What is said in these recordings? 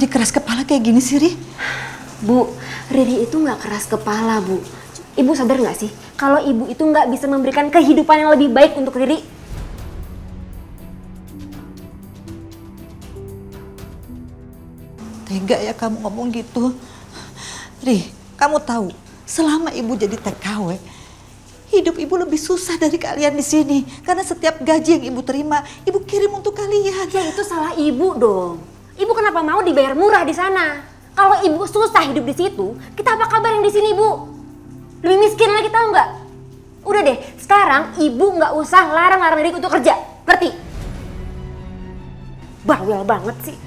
jadi keras kepala kayak gini sih, Ri? Bu, Riri itu nggak keras kepala, Bu. Ibu sadar nggak sih kalau ibu itu nggak bisa memberikan kehidupan yang lebih baik untuk Riri? Tega ya kamu ngomong gitu. Ri, kamu tahu, selama ibu jadi TKW, hidup ibu lebih susah dari kalian di sini. Karena setiap gaji yang ibu terima, ibu kirim untuk kalian. Ya itu salah ibu dong. Ibu kenapa mau dibayar murah di sana? Kalau ibu susah hidup di situ, kita apa kabar yang di sini, Bu? Lebih miskin lagi, tahu nggak? Udah deh, sekarang ibu nggak usah larang-larang Riri untuk kerja, ngerti? Bawel banget sih.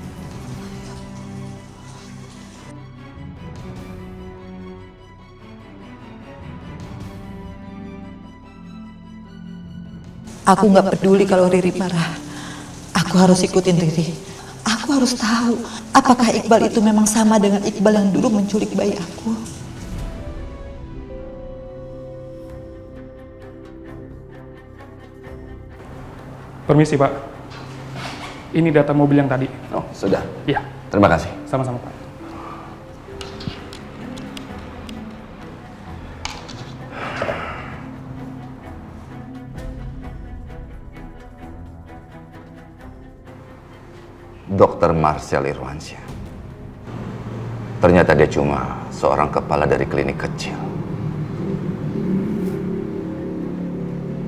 Aku nggak peduli kalau Riri marah. Aku harus ikutin Riri. Aku harus tahu apakah Iqbal itu memang sama dengan Iqbal yang dulu menculik bayi aku. Permisi, Pak. Ini data mobil yang tadi. Oh, sudah. Iya. Terima kasih. Sama-sama, Pak. Dr. Marcel Irwansyah. Ternyata dia cuma seorang kepala dari klinik kecil.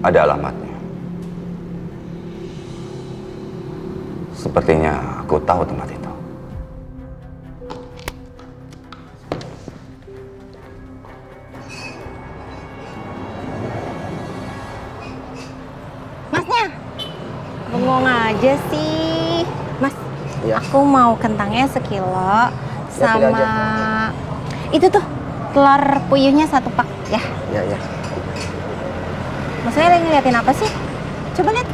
Ada alamatnya. Sepertinya aku tahu tempat itu. Masnya, bengong aja sih. Mas, Iya. aku mau kentangnya sekilo Ya, pilih sama aja. itu tuh telur puyuhnya 1 pak ya. Ya. Maksudnya lagi ngeliatin apa sih? Coba lihat.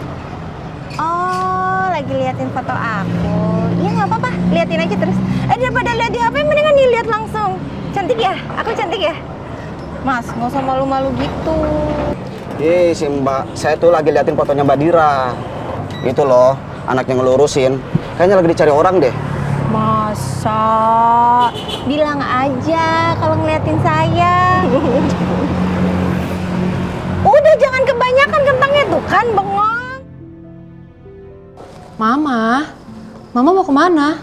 Oh, lagi liatin foto aku. Iya nggak apa-apa, liatin aja terus. Daripada lihat di HP, mendingan dilihat langsung. Cantik ya? Aku cantik ya? Mas, nggak usah malu-malu gitu. Si Mbak, saya tuh lagi liatin fotonya Mbak Dira. Itu loh, anak yang ngelurusin. Kayaknya lagi dicari orang deh. Masa? Bilang aja kalau ngeliatin saya. Udah jangan kebanyakan kentangnya tuh kan bengong. Mama mau kemana?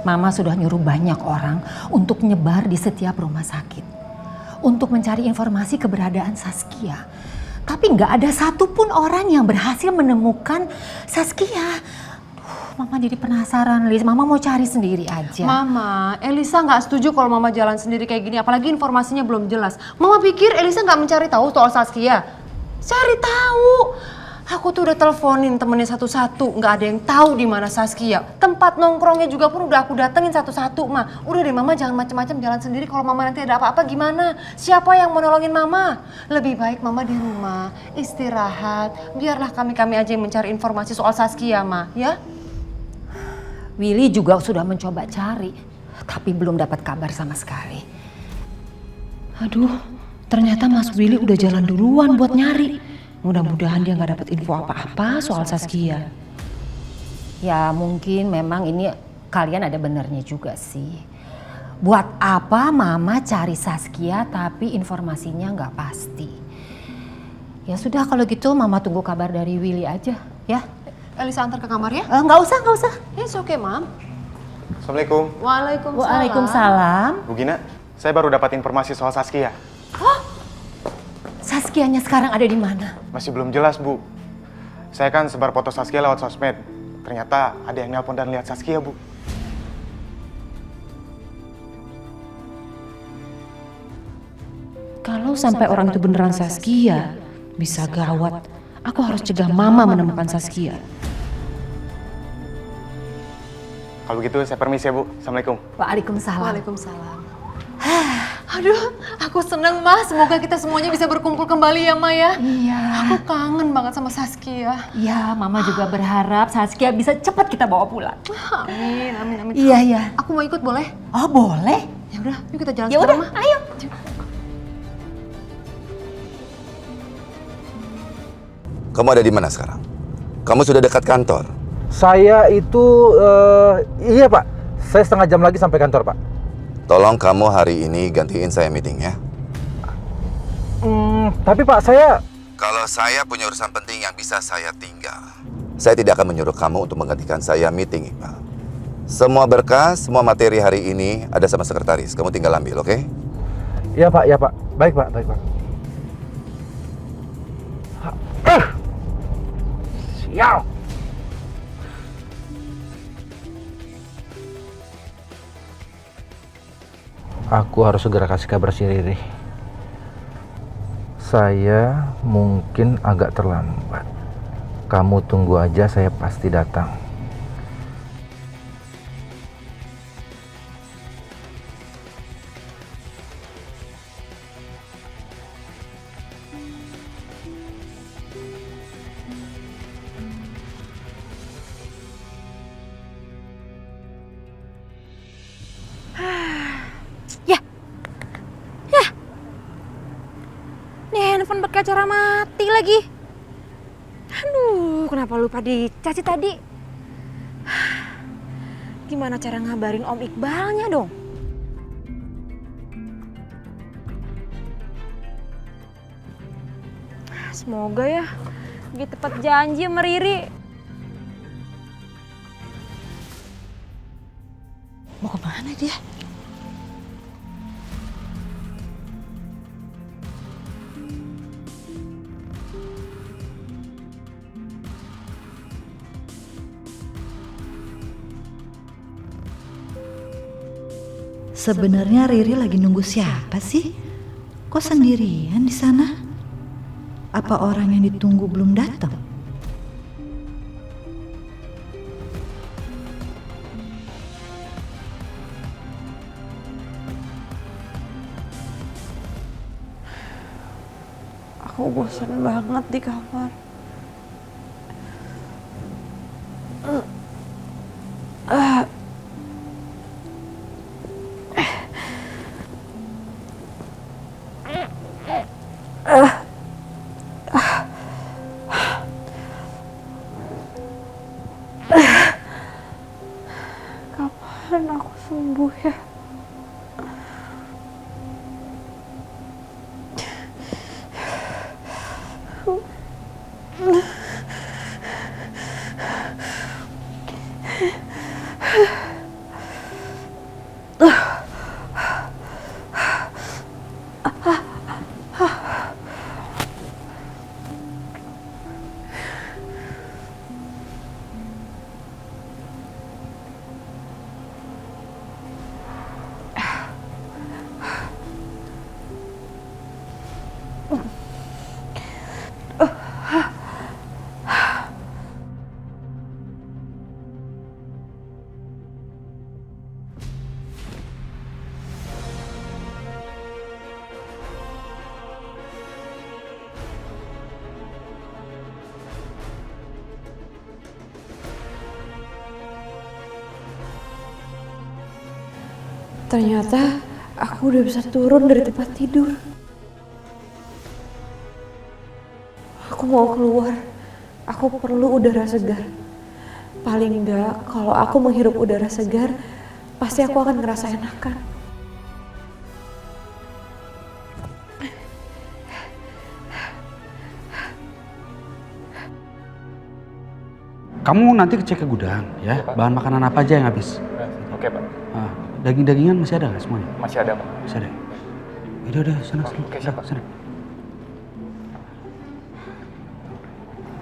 Mama sudah nyuruh banyak orang untuk nyebar di setiap rumah sakit. Untuk mencari informasi keberadaan Saskia. Tapi nggak ada satupun orang yang berhasil menemukan Saskia. Mama jadi penasaran, Lis. Mama mau cari sendiri aja. Mama, Elisa nggak setuju kalau Mama jalan sendiri kayak gini. Apalagi informasinya belum jelas. Mama pikir Elisa nggak mencari tahu soal Saskia. Cari tahu. Aku tuh udah teleponin temennya satu-satu. Nggak ada yang tahu di mana Saskia. Tempat nongkrongnya juga pun udah aku datengin satu-satu, Ma. Udah deh, Mama jangan macem-macem jalan sendiri. Kalau Mama nanti ada apa-apa gimana? Siapa yang mau nolongin Mama? Lebih baik Mama di rumah, istirahat. Biarlah kami aja yang mencari informasi soal Saskia, Ma. Ya? Willy juga sudah mencoba cari, tapi belum dapat kabar sama sekali. Aduh, ternyata Mas Willy udah jalan duluan buat nyari. Mudah-mudahan dia nggak dapat info apa-apa soal Saskia. Ya mungkin memang ini kalian ada benernya juga sih. Buat apa Mama cari Saskia tapi informasinya nggak pasti. Ya sudah kalau gitu Mama tunggu kabar dari Willy aja ya. Elisa antar ke kamar ya? Nggak usah. It's okay, Mam. Assalamualaikum. Waalaikumsalam. Bu Gina, saya baru dapat informasi soal Saskia. Saskianya sekarang ada di mana? Masih belum jelas, Bu. Saya kan sebar foto Saskia lewat sosmed. Ternyata ada yang nelpon dan lihat Saskia, Bu. Kalau sampai orang itu beneran Saskia, bisa gawat. Aku harus cegah Mama menemukan Saskia. Kalau begitu saya permisi ya, Bu. Assalamualaikum. Waalaikumsalam. Waalaikumsalam. Aduh, aku seneng, Ma. Semoga kita semuanya bisa berkumpul kembali ya, Ma ya. Iya. Aku kangen banget sama Saskia. Iya, Mama juga berharap Saskia bisa cepat kita bawa pulang. Amin. Iya. Aku mau ikut boleh? Oh boleh? Ya udah, yuk kita jalan Ya sekarang, udah, Ma. ayo. Kamu ada di mana sekarang? Kamu sudah dekat kantor. Saya itu, iya Pak. Saya setengah jam lagi sampai kantor, Pak. Tolong kamu hari ini gantiin saya meeting ya. Tapi Pak, saya... Kalau saya punya urusan penting yang bisa saya tinggal, saya tidak akan menyuruh kamu untuk menggantikan saya meeting, Iqbal. Semua berkas, semua materi hari ini ada sama sekretaris. Kamu tinggal ambil, oke? Ya Pak, ya Pak. Baik Pak, baik Pak. Sial! Aku harus segera kasih kabar si Riri. Saya mungkin agak terlambat. Kamu tunggu aja, saya pasti datang. Handphone berkaca mati lagi. Aduh, kenapa lupa dicaci tadi? Gimana cara ngabarin Om Iqbalnya dong? Semoga ya, dia tepat janji sama Riri. Mau kemana dia? Sebenarnya Riri lagi nunggu siapa sih? Kok sendirian di sana? Apa orang yang ditunggu belum datang? Aku bosan banget di kamar. Kapan aku sembuh ya? Ternyata aku udah bisa turun dari tempat tidur. Aku mau keluar. Aku perlu udara segar. Paling enggak, kalau aku menghirup udara segar, pasti aku akan ngerasa enakan. Kamu nanti cek ke gudang ya, bahan makanan apa aja yang habis. Oke, Pak. Daging-dagingan masih ada nggak semuanya? Masih ada, Pak. Masih ada. Udah, sana. Oke, siap, Pak. Sana.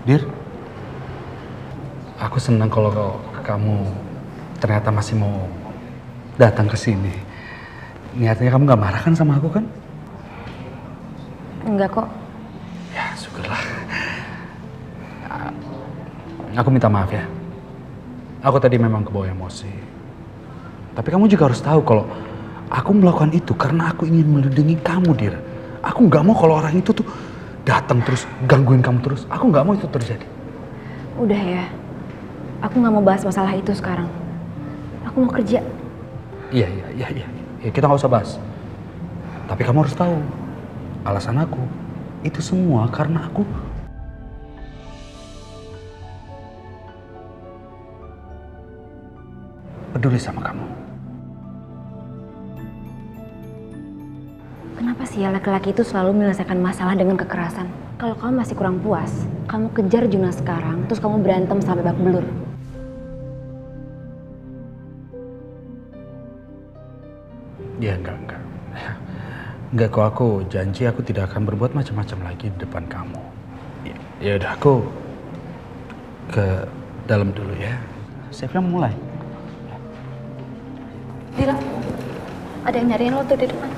Dir, aku senang kalau kamu ternyata masih mau datang ke sini. Niatnya kamu nggak marah kan sama aku kan? Enggak kok. Ya, syukurlah. Aku minta maaf ya. Aku tadi memang kebawa emosi. Tapi kamu juga harus tahu kalau aku melakukan itu karena aku ingin melindungi kamu, Dir. Aku nggak mau kalau orang itu tuh datang terus gangguin kamu terus. Aku nggak mau itu terjadi. Udah ya, aku nggak mau bahas masalah itu sekarang. Aku mau kerja. Iya. Kita nggak usah bahas. Tapi kamu harus tahu, alasan aku itu semua karena aku peduli sama kamu. rahasia laki-laki itu selalu menyelesaikan masalah dengan kekerasan. Kalau kamu masih kurang puas, kamu kejar Juna sekarang, terus kamu berantem sampai babak belur. Ya enggak. Enggak kok, aku janji aku tidak akan berbuat macam-macam lagi di depan kamu. Ya udah, aku ke dalam dulu ya. Chefnya mulai. Dira, ada yang nyariin lo tuh di depan.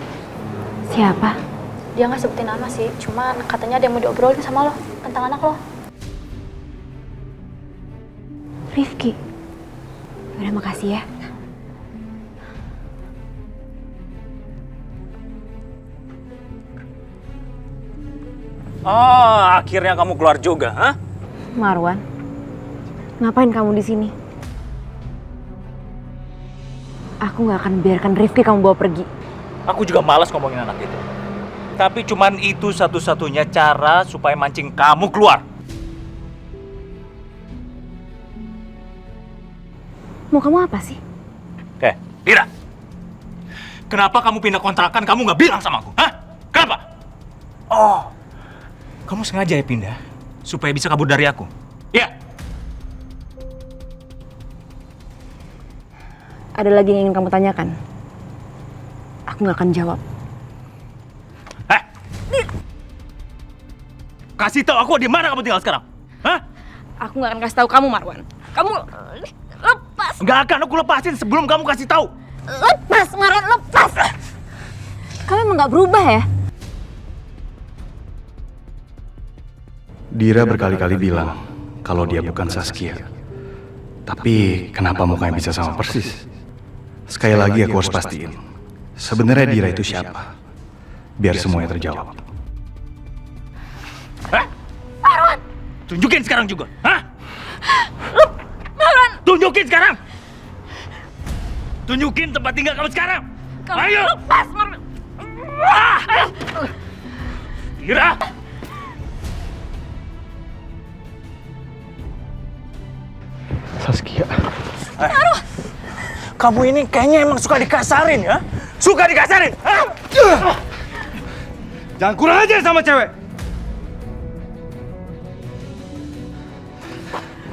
Siapa? Dia nggak sebutin nama sih, cuman katanya ada yang mau diobrolin sama lo tentang anak lo. Rifki. Udah, makasih ya. Oh, akhirnya kamu keluar juga, ha? Marwan, ngapain kamu di sini? Aku nggak akan biarkan Rifki kamu bawa pergi. Aku juga malas ngomongin anak itu. Tapi cuman itu satu-satunya cara supaya mancing kamu keluar. Mau kamu apa sih? Dira. Kenapa kamu pindah kontrakan kamu nggak bilang sama aku, hah? Kenapa? Oh, kamu sengaja ya pindah supaya bisa kabur dari aku? Ya. Ada lagi yang ingin kamu tanyakan? Aku nggak akan jawab. Kasih tahu aku di mana kamu tinggal sekarang? Hah? Aku nggak akan kasih tahu kamu, Marwan. Kamu lepas. Nggak akan aku lepasin sebelum kamu kasih tahu. Lepas, Marwan, lepas. Kamu emang nggak berubah ya? Dira berkali-kali bilang kalau dia bukan Saskia. Tapi kenapa mukanya bisa sama persis? Sekali lagi aku harus pastiin. Sebenarnya Dira itu siapa? Biar semuanya terjawab. Marwan! Tunjukin sekarang juga, hah? Marwan! Tunjukin sekarang! Tunjukin tempat tinggal kamu sekarang! Ayo! Lepas, Marwan! Dira! Saskia. Kamu ini kayaknya emang suka dikasarin ya? Suka dikasarin! Hah? Jangan kurang aja sama cewek!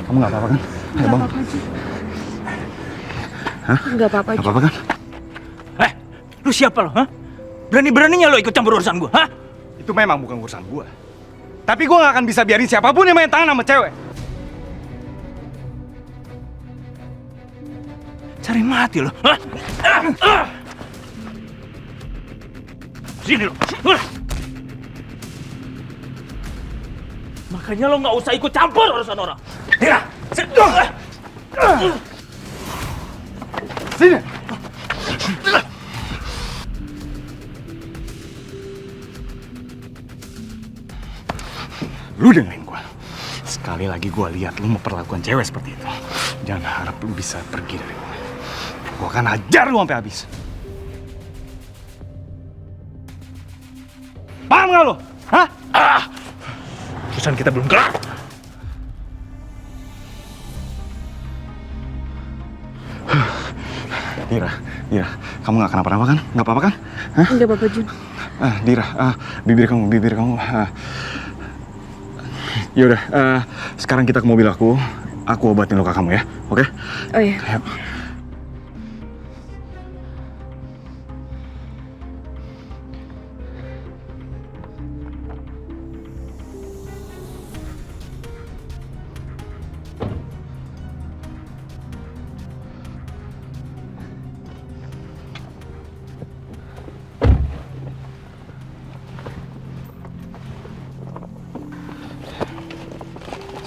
Kamu nggak apa-apa kan? Ayo bang. Hah? Nggak apa-apa, Nggak apa-apa kan? Lu siapa lo, hah? Berani-beraninya lo ikut campur urusan gua, hah? Itu memang bukan urusan gua. Tapi gua nggak akan bisa biarin siapapun yang main tangan sama cewek. Cari mati lo, hah? Sini lo. Makanya lo nggak usah ikut campur urusan orang. Dira, sini. Lu dengerin gua. Sekali lagi gua lihat lu memperlakukan cewek seperti itu. Jangan harap lu bisa pergi dari gua. Gua akan hajar lu sampai habis. Paham nggak lu? Hah? Urusan kita belum kelar. Dira, kamu nggak kenapa-napa kan? Nggak apa-apa kan? Hah? Nggak apa-apa, Jun. Dira, bibir kamu. Yaudah, sekarang kita ke mobil aku obatin luka kamu ya, oke? Oh iya. Ayo.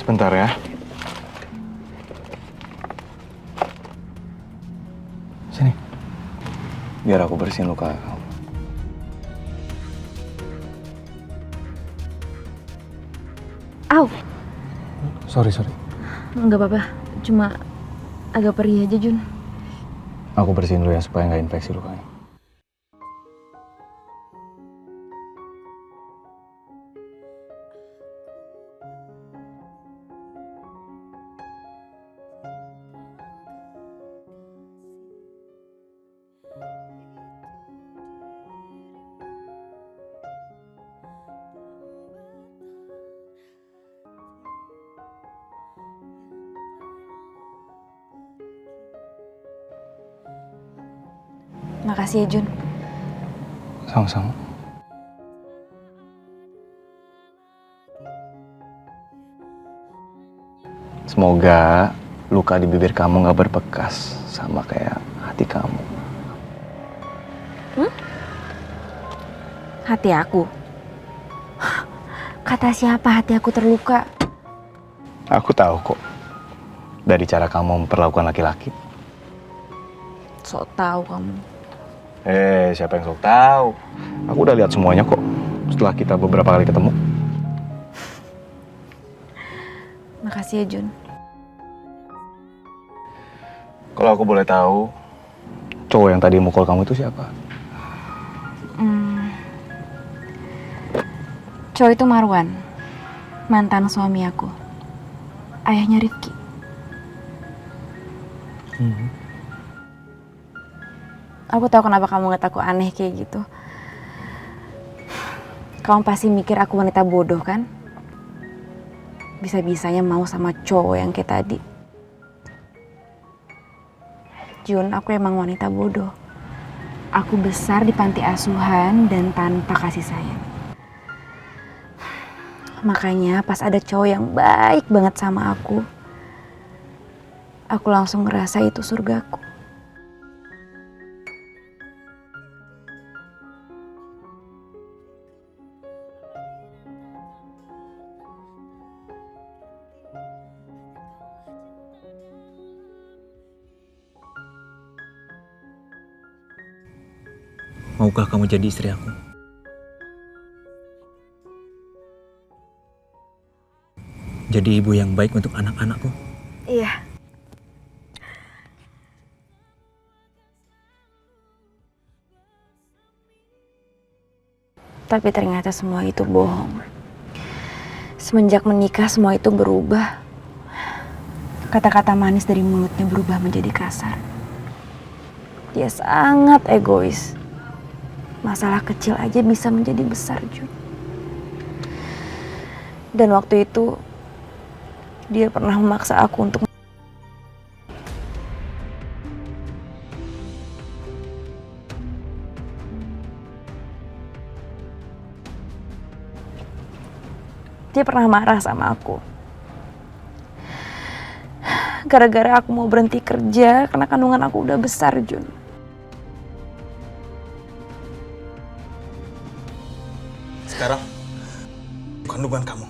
Sebentar ya. Sini. Biar aku bersihin luka kamu. Au. Sorry. Nggak apa-apa. Cuma agak perih aja, Jun. Aku bersihin dulu ya supaya nggak infeksi lukanya. Makasih ya Jun. Sama-sama. Semoga luka di bibir kamu gak berbekas sama kayak hati kamu. Hati aku? Kata siapa hati aku terluka? Aku tahu kok. Dari cara kamu memperlakukan laki-laki. Sok tahu kamu. Siapa yang sok tahu? Aku udah lihat semuanya kok. Setelah kita beberapa kali ketemu. Makasih ya Jun. Kalau aku boleh tahu, cowok yang tadi mukul kamu itu siapa? Cowok itu Marwan, mantan suami aku, ayahnya Rifki. Aku tahu kenapa kamu ngeliat aku aneh kayak gitu. Kamu pasti mikir aku wanita bodoh kan? Bisa-bisanya mau sama cowok yang kayak tadi. Jun, aku emang wanita bodoh. Aku besar di panti asuhan dan tanpa kasih sayang. Makanya pas ada cowok yang baik banget sama aku langsung ngerasa itu surgaku. Maukah kamu jadi istri aku? Jadi ibu yang baik untuk anak-anakku? Iya. Tapi ternyata semua itu bohong. Semenjak menikah semua itu berubah. Kata-kata manis dari mulutnya berubah menjadi kasar. Dia sangat egois. Masalah kecil aja bisa menjadi besar, Jun. Dan waktu itu dia pernah memaksa aku untuk marah sama aku. Gara-gara aku mau berhenti kerja karena kandungan aku udah besar, Jun. Sekarang kandungan kamu.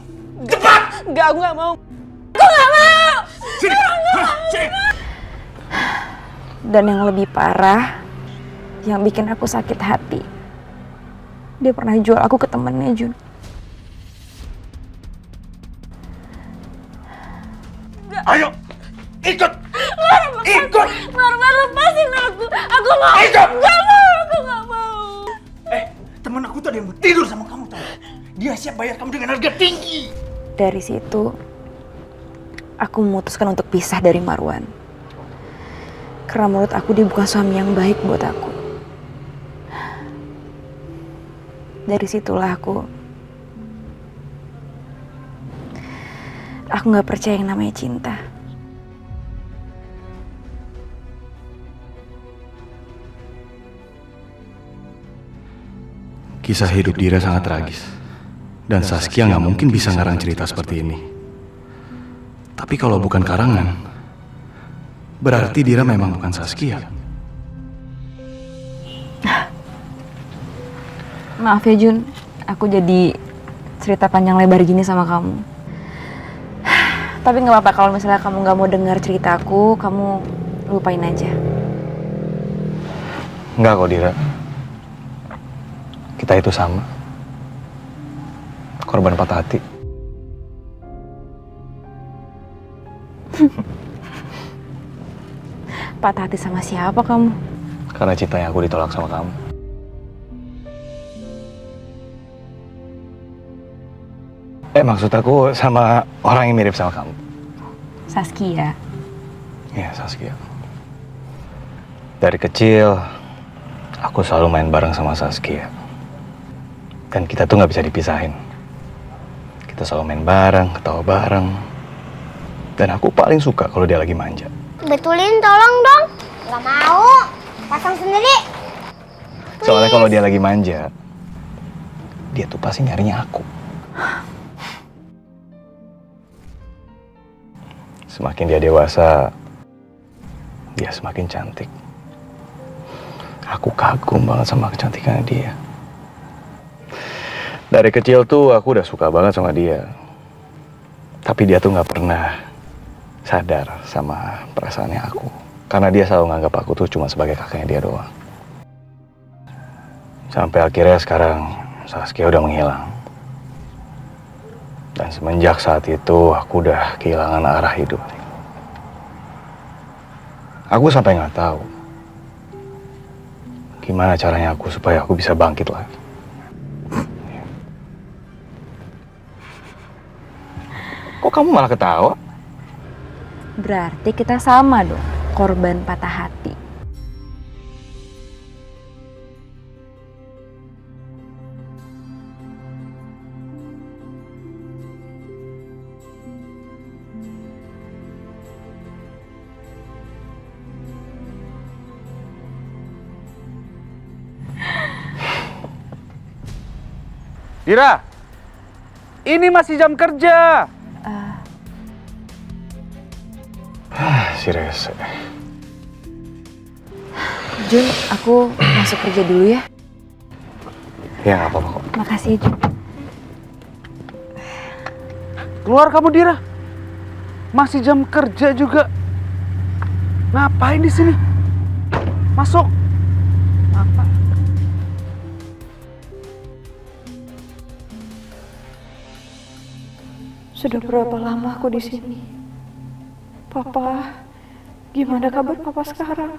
Enggak, aku gak mau. Aku gak mau! Sini! Sini! Dan yang lebih parah, yang bikin aku sakit hati, dia pernah jual aku ke temennya, Jun. Ayo! Ikut! Ikut! Marwan, lepasin aku! Aku mau! Ikut! Gak mau! Aku gak mau! Temen aku tuh ada yang mau tidur sama kamu, tau? Dia siap bayar kamu dengan harga tinggi! Dari situ, aku memutuskan untuk pisah dari Marwan. Karena menurut aku dia bukan suami yang baik buat aku. Dari situlah aku gak percaya yang namanya cinta. Kisah hidup Dira sangat tragis. Dan Saskia nggak mungkin bisa ngarang cerita seperti ini. Tapi kalau bukan karangan, berarti Dira memang bukan Saskia. Maaf ya Jun, aku jadi cerita panjang lebar gini sama kamu. Tapi nggak apa-apa kalau misalnya kamu nggak mau dengar ceritaku, kamu lupain aja. Nggak kok Dira. Kita itu sama. Korban patah hati. Patah hati sama siapa kamu? Karena cintanya aku ditolak sama kamu. Maksud aku sama orang yang mirip sama kamu. Saskia. Iya, Saskia. Dari kecil, aku selalu main bareng sama Saskia. Dan kita tuh nggak bisa dipisahin. Kita selalu main bareng, ketawa bareng. Dan aku paling suka kalau dia lagi manja. Betulin tolong dong. Gak mau. Pasang sendiri. Soalnya kalau dia lagi manja, dia tuh pasti nyarinya aku. Semakin dia dewasa, dia semakin cantik. Aku kagum banget sama kecantikannya dia. Dari kecil tuh aku udah suka banget sama dia. Tapi dia tuh nggak pernah sadar sama perasaannya aku. Karena dia selalu nganggap aku tuh cuma sebagai kakaknya dia doang. Sampai akhirnya sekarang Saskia udah menghilang. Dan semenjak saat itu aku udah kehilangan arah hidup. Aku sampai nggak tahu gimana caranya aku supaya aku bisa bangkit lagi. Kok kamu malah ketawa? Berarti kita sama dong, korban patah hati. Dira, ini masih jam kerja. Si Rese. Jun, aku masuk kerja dulu ya. Ya nggak apa-apa kok. Makasih ya, Jun. Keluar kamu, Dira. Masih jam kerja juga. Ngapain di sini? Masuk. Apa? Sudah berapa lama aku di sini? Papa, gimana kabar Papa sekarang?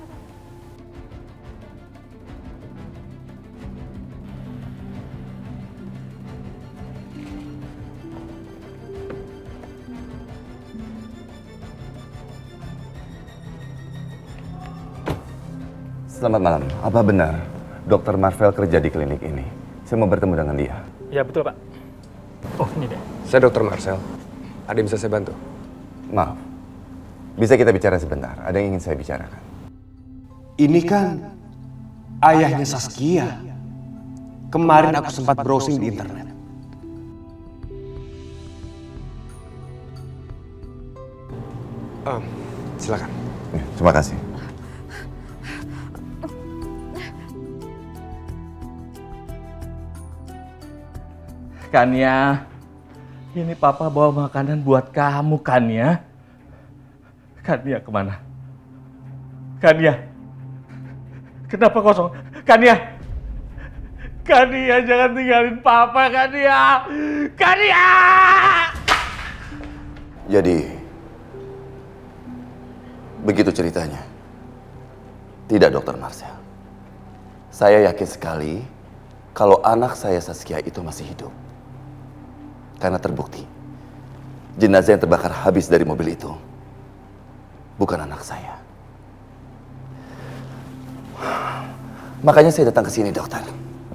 Selamat malam. Apa benar Dr. Marvel kerja di klinik ini? Saya mau bertemu dengan dia. Ya betul, Pak. Oh, ini deh. Saya Dr. Marcel. Ada yang bisa saya bantu? Maaf. Bisa kita bicara sebentar? Ada yang ingin saya bicarakan. Ini kan ayahnya Saskia. Kemarin aku sempat browsing di internet. Silakan. Ya, terima kasih. Kania, ini Papa bawa makanan buat kamu, Kania. Kania kemana? Kania, kenapa kosong? Kania, Kania jangan tinggalin Papa, Kania. Kania! Jadi, begitu ceritanya. Tidak, Dr. Marcel. Saya yakin sekali kalau anak saya Saskia itu masih hidup. Karena terbukti, jenazah yang terbakar habis dari mobil itu bukan anak saya. Makanya saya datang ke sini, dokter.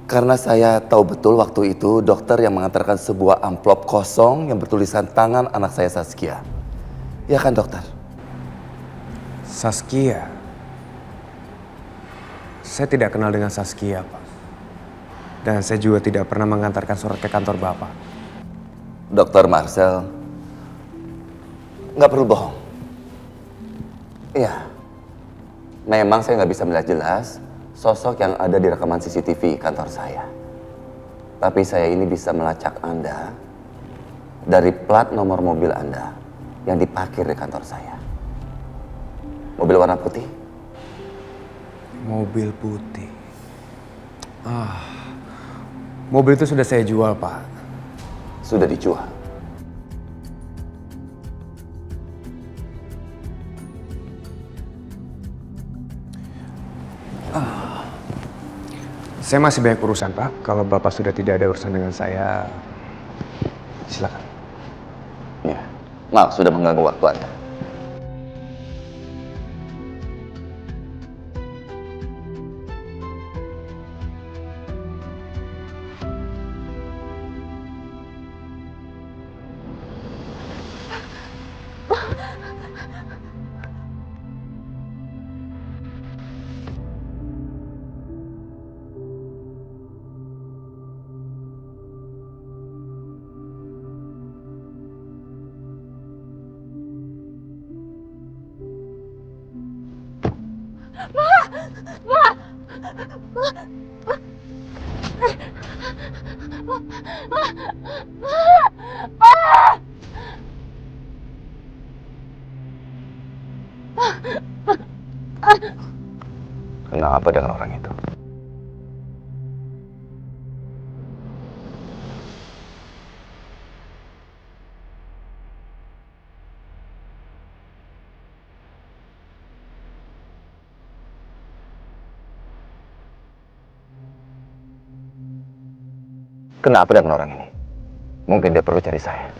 Karena saya tahu betul waktu itu dokter yang mengantarkan sebuah amplop kosong yang bertulisan tangan anak saya Saskia. Ya kan, dokter? Saskia? Saya tidak kenal dengan Saskia, Pak. Dan saya juga tidak pernah mengantarkan surat ke kantor Bapak. Dr. Marcel, nggak perlu bohong. Iya, memang saya nggak bisa melihat jelas sosok yang ada di rekaman CCTV kantor saya. Tapi saya ini bisa melacak Anda dari plat nomor mobil Anda yang diparkir di kantor saya. Mobil warna putih. Mobil putih. Mobil itu sudah saya jual, Pak. Sudah dijual. Saya masih banyak urusan, Pak. Kalau Bapak sudah tidak ada urusan dengan saya, silakan. Ya, maaf sudah mengganggu waktu Anda. Kenapa dengan orang itu? Kenapa dengan orang ini? Mungkin dia perlu cari saya.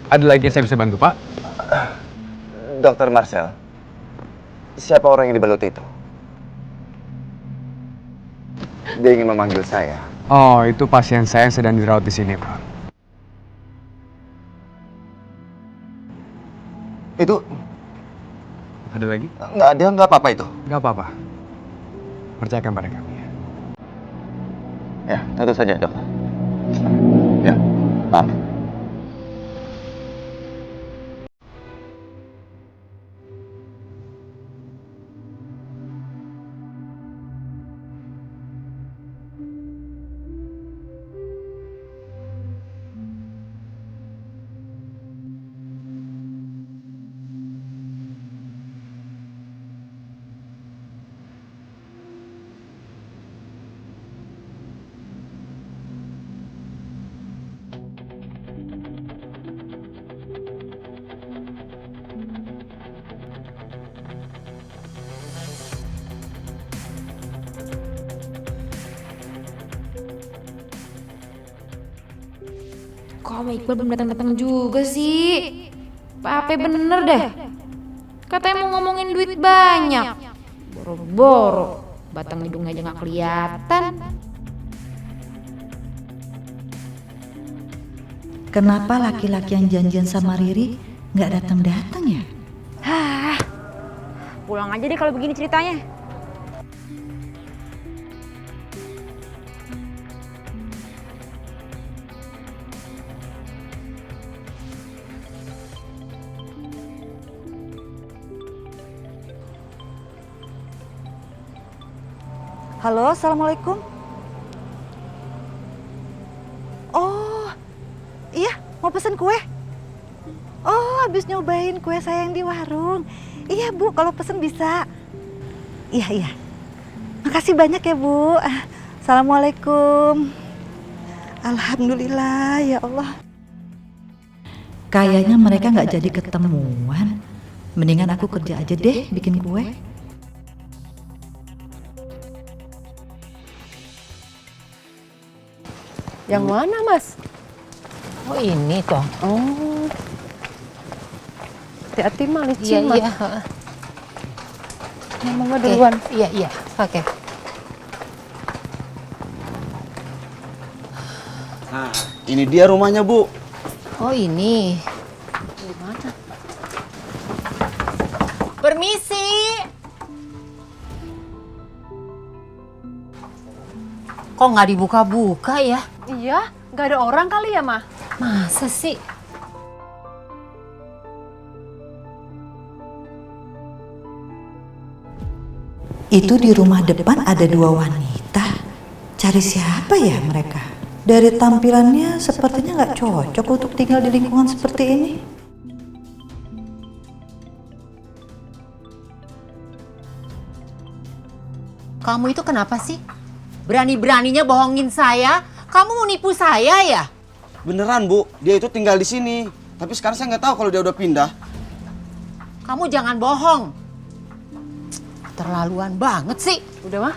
Ada lagi yang saya bisa bantu, Pak? Dokter Marcel, siapa orang yang dibalut itu? Dia ingin memanggil saya. Oh, itu pasien saya yang sedang dirawat di sini, Pak. Itu Ada lagi? nggak ada, nggak apa-apa itu. Nggak apa-apa. Percayakan pada kami. Ya, tentu saja, dokter. Ya, maaf. Kok Om Iqbal belum datang-datang juga sih? Pape bener deh. Katanya mau ngomongin duit banyak. Boro-boro, batang hidungnya aja nggak kelihatan. Kenapa laki-laki yang janjian sama Riri nggak datang-datang ya? Hah, pulang aja deh kalau begini ceritanya. Halo, assalamualaikum. Oh, iya, mau pesen kue? Oh, habis nyobain kue saya yang di warung. Iya Bu, kalau pesen bisa. Iya, iya. Makasih banyak ya Bu. Assalamualaikum. Alhamdulillah ya Allah. Kayaknya mereka nggak jadi ketemuan. Mendingan aku kerja aja deh bikin kue. Yang mana, Mas? Oh, ini toh. Oh. Hati-hati mah Iya, licin, Mas. iya. Ya, Mama duluan. Iya, iya. Oke. Nah, ini dia rumahnya, Bu. Oh, ini. Di mana? Permisi. Kok nggak dibuka-buka ya? Iya, nggak ada orang kali ya, Ma? Masa sih? Itu di rumah depan ada dua wanita. Cari siapa ya mereka? Dari tampilannya sepertinya nggak cocok untuk tinggal di lingkungan seperti ini. Kamu itu kenapa sih? Berani-beraninya bohongin saya? Kamu mau nipu saya ya? Beneran, Bu. Dia itu tinggal di sini. Tapi sekarang saya nggak tahu kalau dia udah pindah. Kamu jangan bohong. Terlaluan banget sih. Udah, Mah.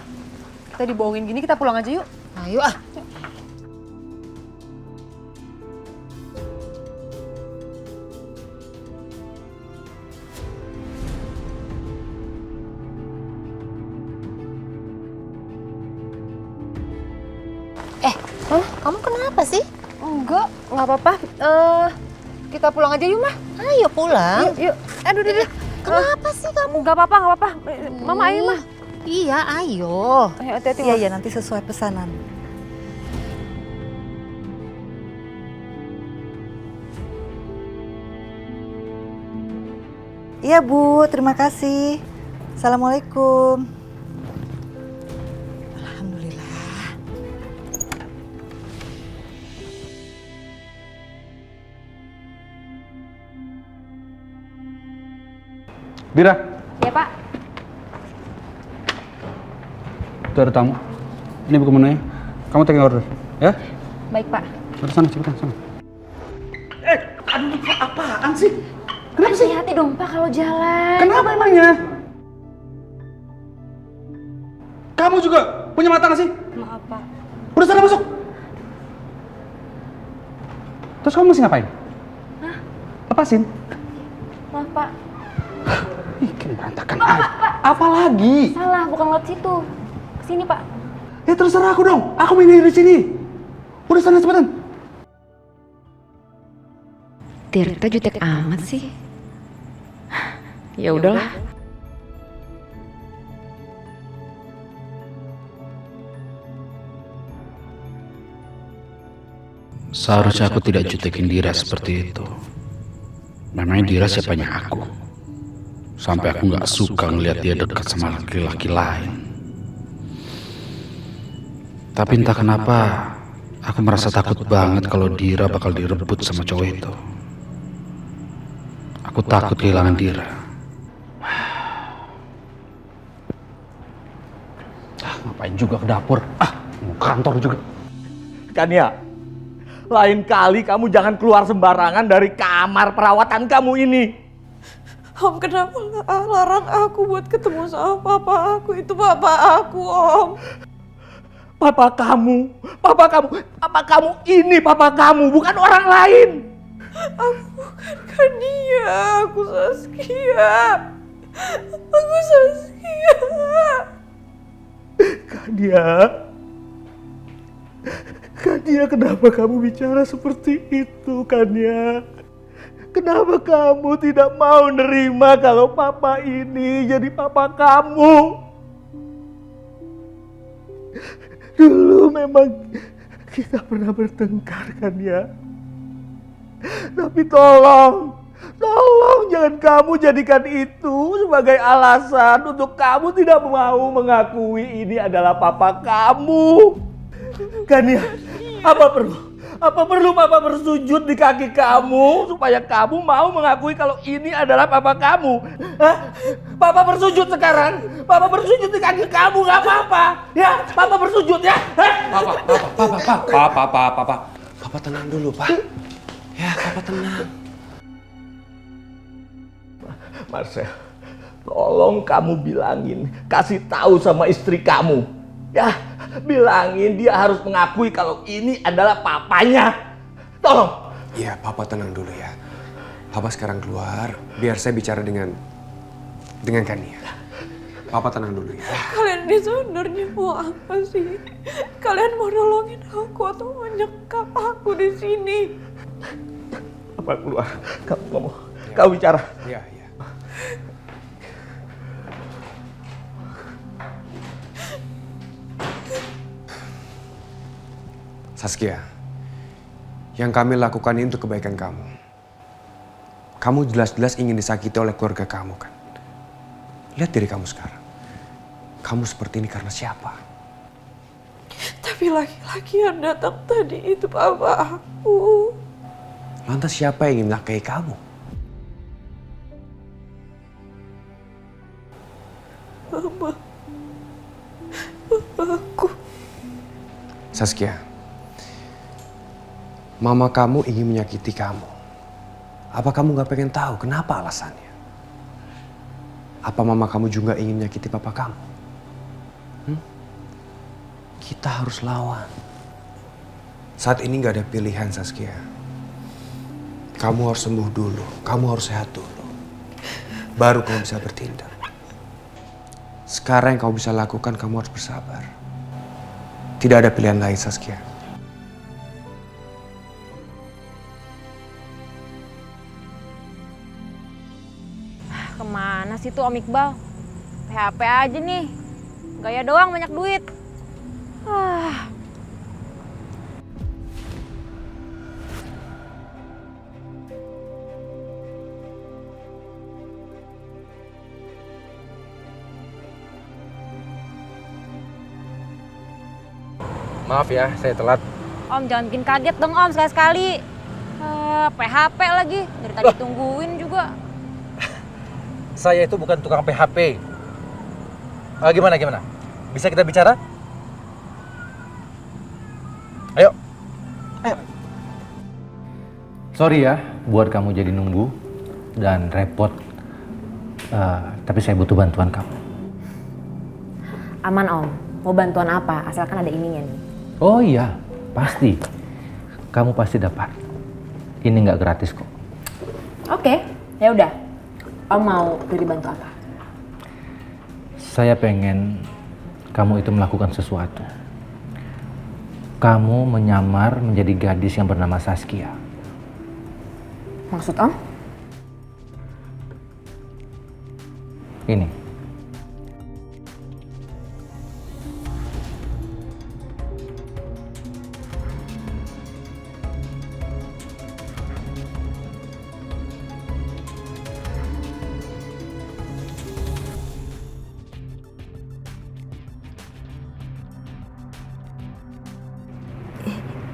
Kita dibohongin gini, kita pulang aja yuk. Ayo ah. Kamu kenapa sih? Enggak apa-apa. Kita pulang aja yuk, Mah. Ayo pulang. Yuk. Aduh, Kenapa sih kamu? Enggak apa-apa. Mama, ayo, Mah. Iya, ayo. Ayo, hati-hati, Iya, Mah. ya nanti sesuai pesanan. Iya Bu, terima kasih. Assalamualaikum. Alhamdulillah. Bira, Ya Pak. itu ada tamu. Ini buku menunya. Kamu take order, ya? Baik Pak. Udah sana, cepetan sana. Aduh, apaan sih? Kenapa sih? Hati dong Pak kalau jalan. Kenapa emangnya? Kamu juga punya mata nggak sih? Maaf Pak. Udah sana masuk. Terus kamu masih ngapain? Hah? Lepasin. Maaf Pak. Bikin berantakan aja. Apa lagi? Salah, bukan lewat situ. Sini Pak. Ya terserah aku dong. Aku main dari sini. Udah sana cepetan. Tirta jutek amat sih. Ya udahlah. Seharusnya aku tidak jutekin Dira seperti itu. Memangnya Dira siapanya aku? Sampai aku nggak suka ngeliat dia dekat sama laki-laki lain. Tapi entah kenapa, aku merasa takut banget kalau Dira bakal direbut sama cowok itu. Aku takut kehilangan Dira. Ngapain juga ke dapur? Mau kantor juga. Kania, lain kali kamu jangan keluar sembarangan dari kamar perawatan kamu ini. Om, kenapa larang aku buat ketemu sama papa aku? Itu papa aku, Om. Papa kamu ini papa kamu, bukan orang lain. Aku bukan Kania, aku Saskia. Aku Saskia. Kania, kenapa kamu bicara seperti itu, Kania? Kenapa kamu tidak mau nerima kalau papa ini jadi papa kamu? Dulu memang kita pernah bertengkar, Kania. Tapi tolong jangan kamu jadikan itu sebagai alasan untuk kamu tidak mau mengakui ini adalah papa kamu. Kania, apa perlu papa bersujud di kaki kamu supaya kamu mau mengakui kalau ini adalah papa kamu? Hah? Papa bersujud sekarang. Papa bersujud di kaki kamu, nggak apa-apa. Ya, papa bersujud ya. Papa tenang dulu, Pak. Ya, Papa tenang. Marcel, tolong kamu bilangin, kasih tahu sama istri kamu. Ya, bilangin dia harus mengakui kalau ini adalah papanya. Tolong. Iya, Papa tenang dulu ya. Papa sekarang keluar, biar saya bicara dengan Kania. Papa tenang dulu ya. Kalian ini sebenarnya mau apa sih? Kalian mau nolongin aku atau menyekap aku di sini? Apa keluar? Kamu ngomong. Kau bicara. Iya. Saskia, yang kami lakukan ini untuk kebaikan kamu. Kamu jelas-jelas ingin disakiti oleh keluarga kamu kan? Lihat diri kamu sekarang. Kamu seperti ini karena siapa? Tapi laki-laki yang datang tadi itu papa aku. Lantas siapa yang ingin menikahi kamu? Mama. Papa aku. Saskia, mama kamu ingin menyakiti kamu. Apa kamu gak pengen tahu kenapa alasannya? Apa mama kamu juga ingin menyakiti papa kamu? Kita harus lawan. Saat ini gak ada pilihan, Saskia. Kamu harus sembuh dulu, kamu harus sehat dulu. Baru kamu bisa bertindak. Sekarang yang kamu bisa lakukan, kamu harus bersabar. Tidak ada pilihan lain, Saskia. kemana sih tuh Om Iqbal? PHP aja nih. Gaya doang banyak duit. Maaf ya, saya telat. Om jangan bikin kaget dong Om sekali-sekali. PHP lagi, dari tadi tungguin juga. Saya itu bukan tukang PHP. Gimana? Bisa kita bicara? Ayo. Sorry ya, buat kamu jadi nunggu dan repot. Tapi saya butuh bantuan kamu. Aman Om, mau bantuan apa? Asalkan ada ininya nih. Oh iya, pasti. Kamu pasti dapat. Ini nggak gratis kok. Oke, ya udah. Om mau Riri bantu apa? Saya pengen kamu itu melakukan sesuatu. Kamu menyamar menjadi gadis yang bernama Saskia. Maksud Om? Ini.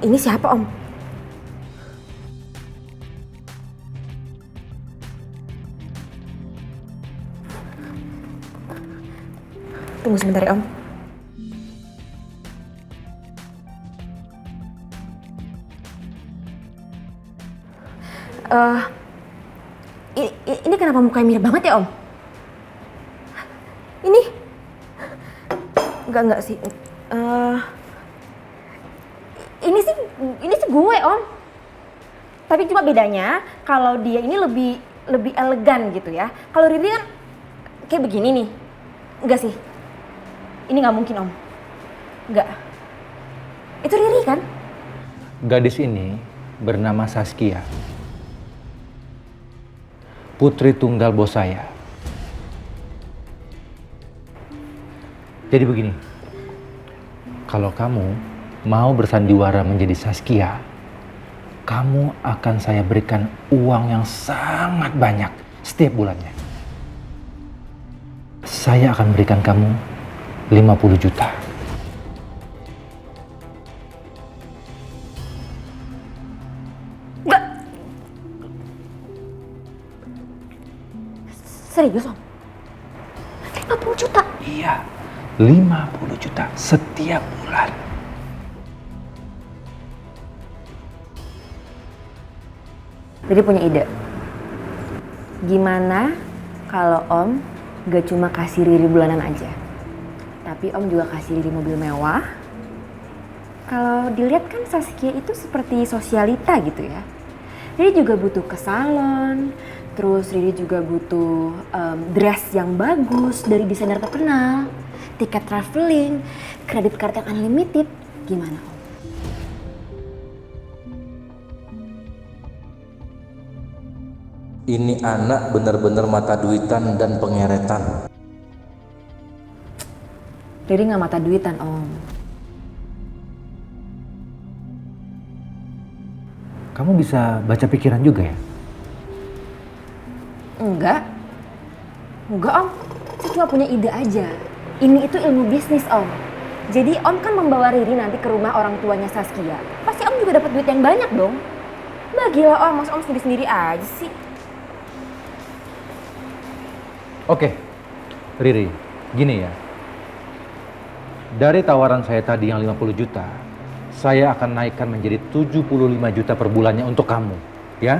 Ini siapa Om? Tunggu sebentar ya Om. Ini kenapa mukanya mirip banget ya Om? Ini? Enggak sih. Ini sih gue Om. Tapi cuma bedanya kalau dia ini lebih elegan gitu ya. Kalau Riri kan kayak begini nih. Enggak sih. Ini nggak mungkin Om. Enggak. Itu Riri kan? Gadis ini bernama Saskia. Putri tunggal bos saya. Jadi begini. Kalau kamu mau bersandiwara menjadi Saskia, kamu akan saya berikan uang yang sangat banyak setiap bulannya. Saya akan berikan kamu 50 juta. Enggak. Serius Om? 50 juta? Iya, 50 juta setiap bulan. Jadi punya ide. Gimana kalau Om gak cuma kasih Riri bulanan aja, tapi Om juga kasih Riri mobil mewah. Kalau dilihat kan Saskia itu seperti sosialita gitu ya. Riri juga butuh ke salon, terus Riri juga butuh dress yang bagus dari desainer terkenal, tiket traveling, kredit card yang unlimited. Gimana Om? Ini anak benar-benar mata duitan dan pengeretan. Riri gak mata duitan Om. Kamu bisa baca pikiran juga ya? Enggak Om. Saya cuma punya ide aja. Ini itu ilmu bisnis Om. Jadi Om kan membawa Riri nanti ke rumah orang tuanya Saskia. Pasti Om juga dapat duit yang banyak dong. Bagilah Om, masa Om sendiri-sendiri aja sih. Oke, Riri, gini ya. Dari tawaran saya tadi yang 50 juta, saya akan naikkan menjadi 75 juta per bulannya untuk kamu, ya.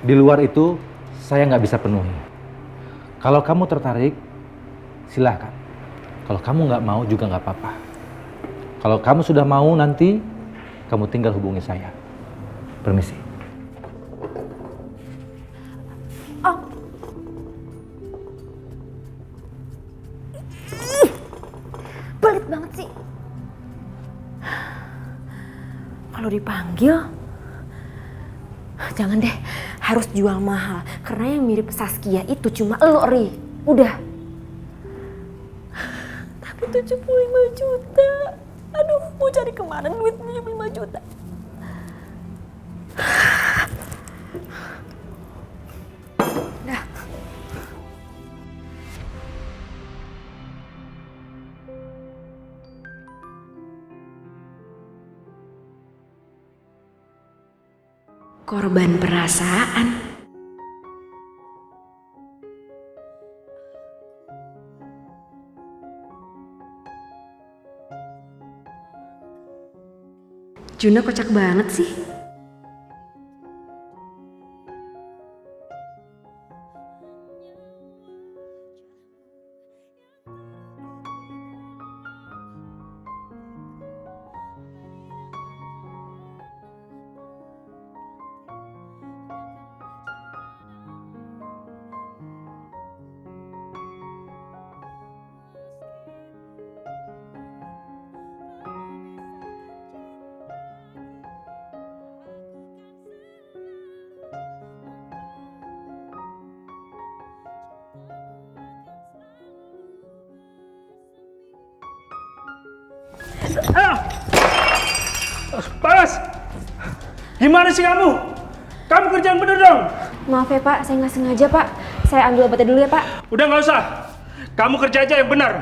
Di luar itu, saya nggak bisa penuhi. Kalau kamu tertarik, silahkan. Kalau kamu nggak mau juga nggak apa-apa. Kalau kamu sudah mau nanti, kamu tinggal hubungi saya. Permisi. Pelit banget sih. Kalau dipanggil, jangan deh. harus jual mahal. Karena yang mirip Saskia itu cuma lo, Ri. Udah. Tapi 75 juta. Aduh, mau cari kemana duit 75 juta? Dah. Korban perasaan. Juna kocak banget sih. Bas! Gimana sih kamu? Kamu kerja yang bener dong? Maaf ya Pak, saya nggak sengaja Pak. Saya ambil obatnya dulu ya Pak. Udah nggak usah. Kamu kerja aja yang benar.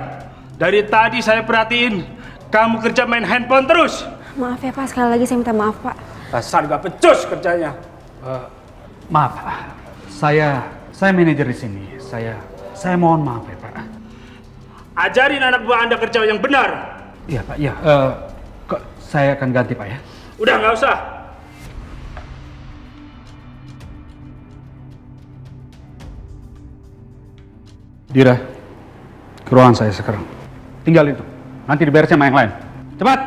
Dari tadi saya perhatiin, kamu kerja main handphone terus. Maaf ya Pak, sekali lagi saya minta maaf Pak. Dasar gak becus kerjanya. Maaf, saya manajer di sini. Saya mohon maaf ya Pak. Ajarin anak buah Anda kerja yang benar. Iya Pak, iya. Saya akan ganti Pak ya. Udah nggak usah. Dira, ke ruangan saya sekarang. Tinggal itu. Nanti diberesin sama yang lain. Cepat!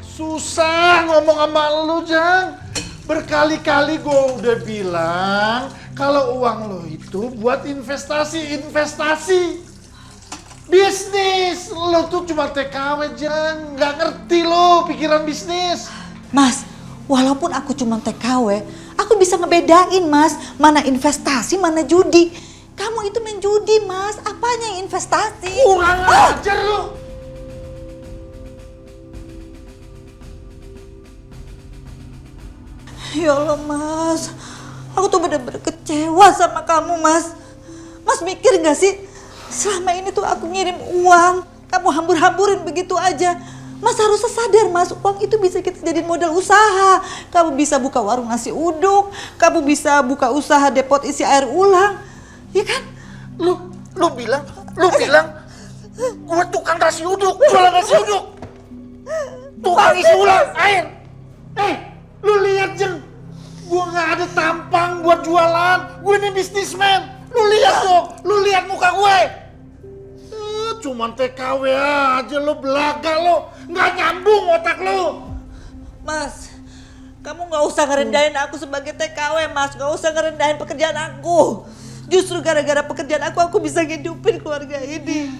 Susah ngomong sama lu, Jang. Berkali-kali gue udah bilang kalau uang lo itu buat investasi. Bisnis. Lo tuh cuma TKW, Jang. Nggak ngerti lo pikiran bisnis. Mas, walaupun aku cuma TKW, aku bisa ngebedain, Mas, mana investasi, mana judi. Kamu itu main judi, Mas. Apanya yang investasi? Kurang ajar lo. Ya Allah, Mas. Aku tuh bener-bener kecewa sama kamu, Mas. Mas mikir gak sih? Selama ini tuh aku ngirim uang, kamu hambur-hamburin begitu aja. Mas harusnya sadar, Mas, uang itu bisa kita jadiin modal usaha. Kamu bisa buka warung nasi uduk, kamu bisa buka usaha depot isi air ulang. Ya kan? Lu bilang gua tukang nasi uduk, jualan nasi uduk. Tukang isi ulang air. Lu lihat, Jeng. Gua nggak ada tampang buat jualan. Gue ini bisnismen. Lu lihat dong, lu lihat muka gue. Cuman TKW aja lo, belaga lo. Nggak nyambung otak lo. Mas, kamu nggak usah ngerendahin aku sebagai TKW, Mas. Nggak usah ngerendahin pekerjaan aku. Justru gara-gara pekerjaan aku bisa ngidupin keluarga ini.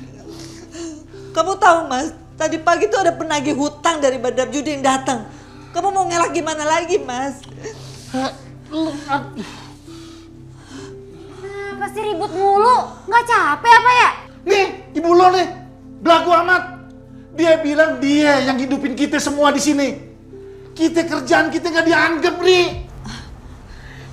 Kamu tahu, Mas, tadi pagi tuh ada penagih hutang dari bandar judi yang datang. Kamu mau ngelak gimana lagi, Mas? Kenapa sih ribut mulu? Nggak capek apa ya? Nih, ibu lo nih, belagu amat. Dia bilang dia yang hidupin kita semua di sini. Kita kerjaan kita nggak dianggap, Ri.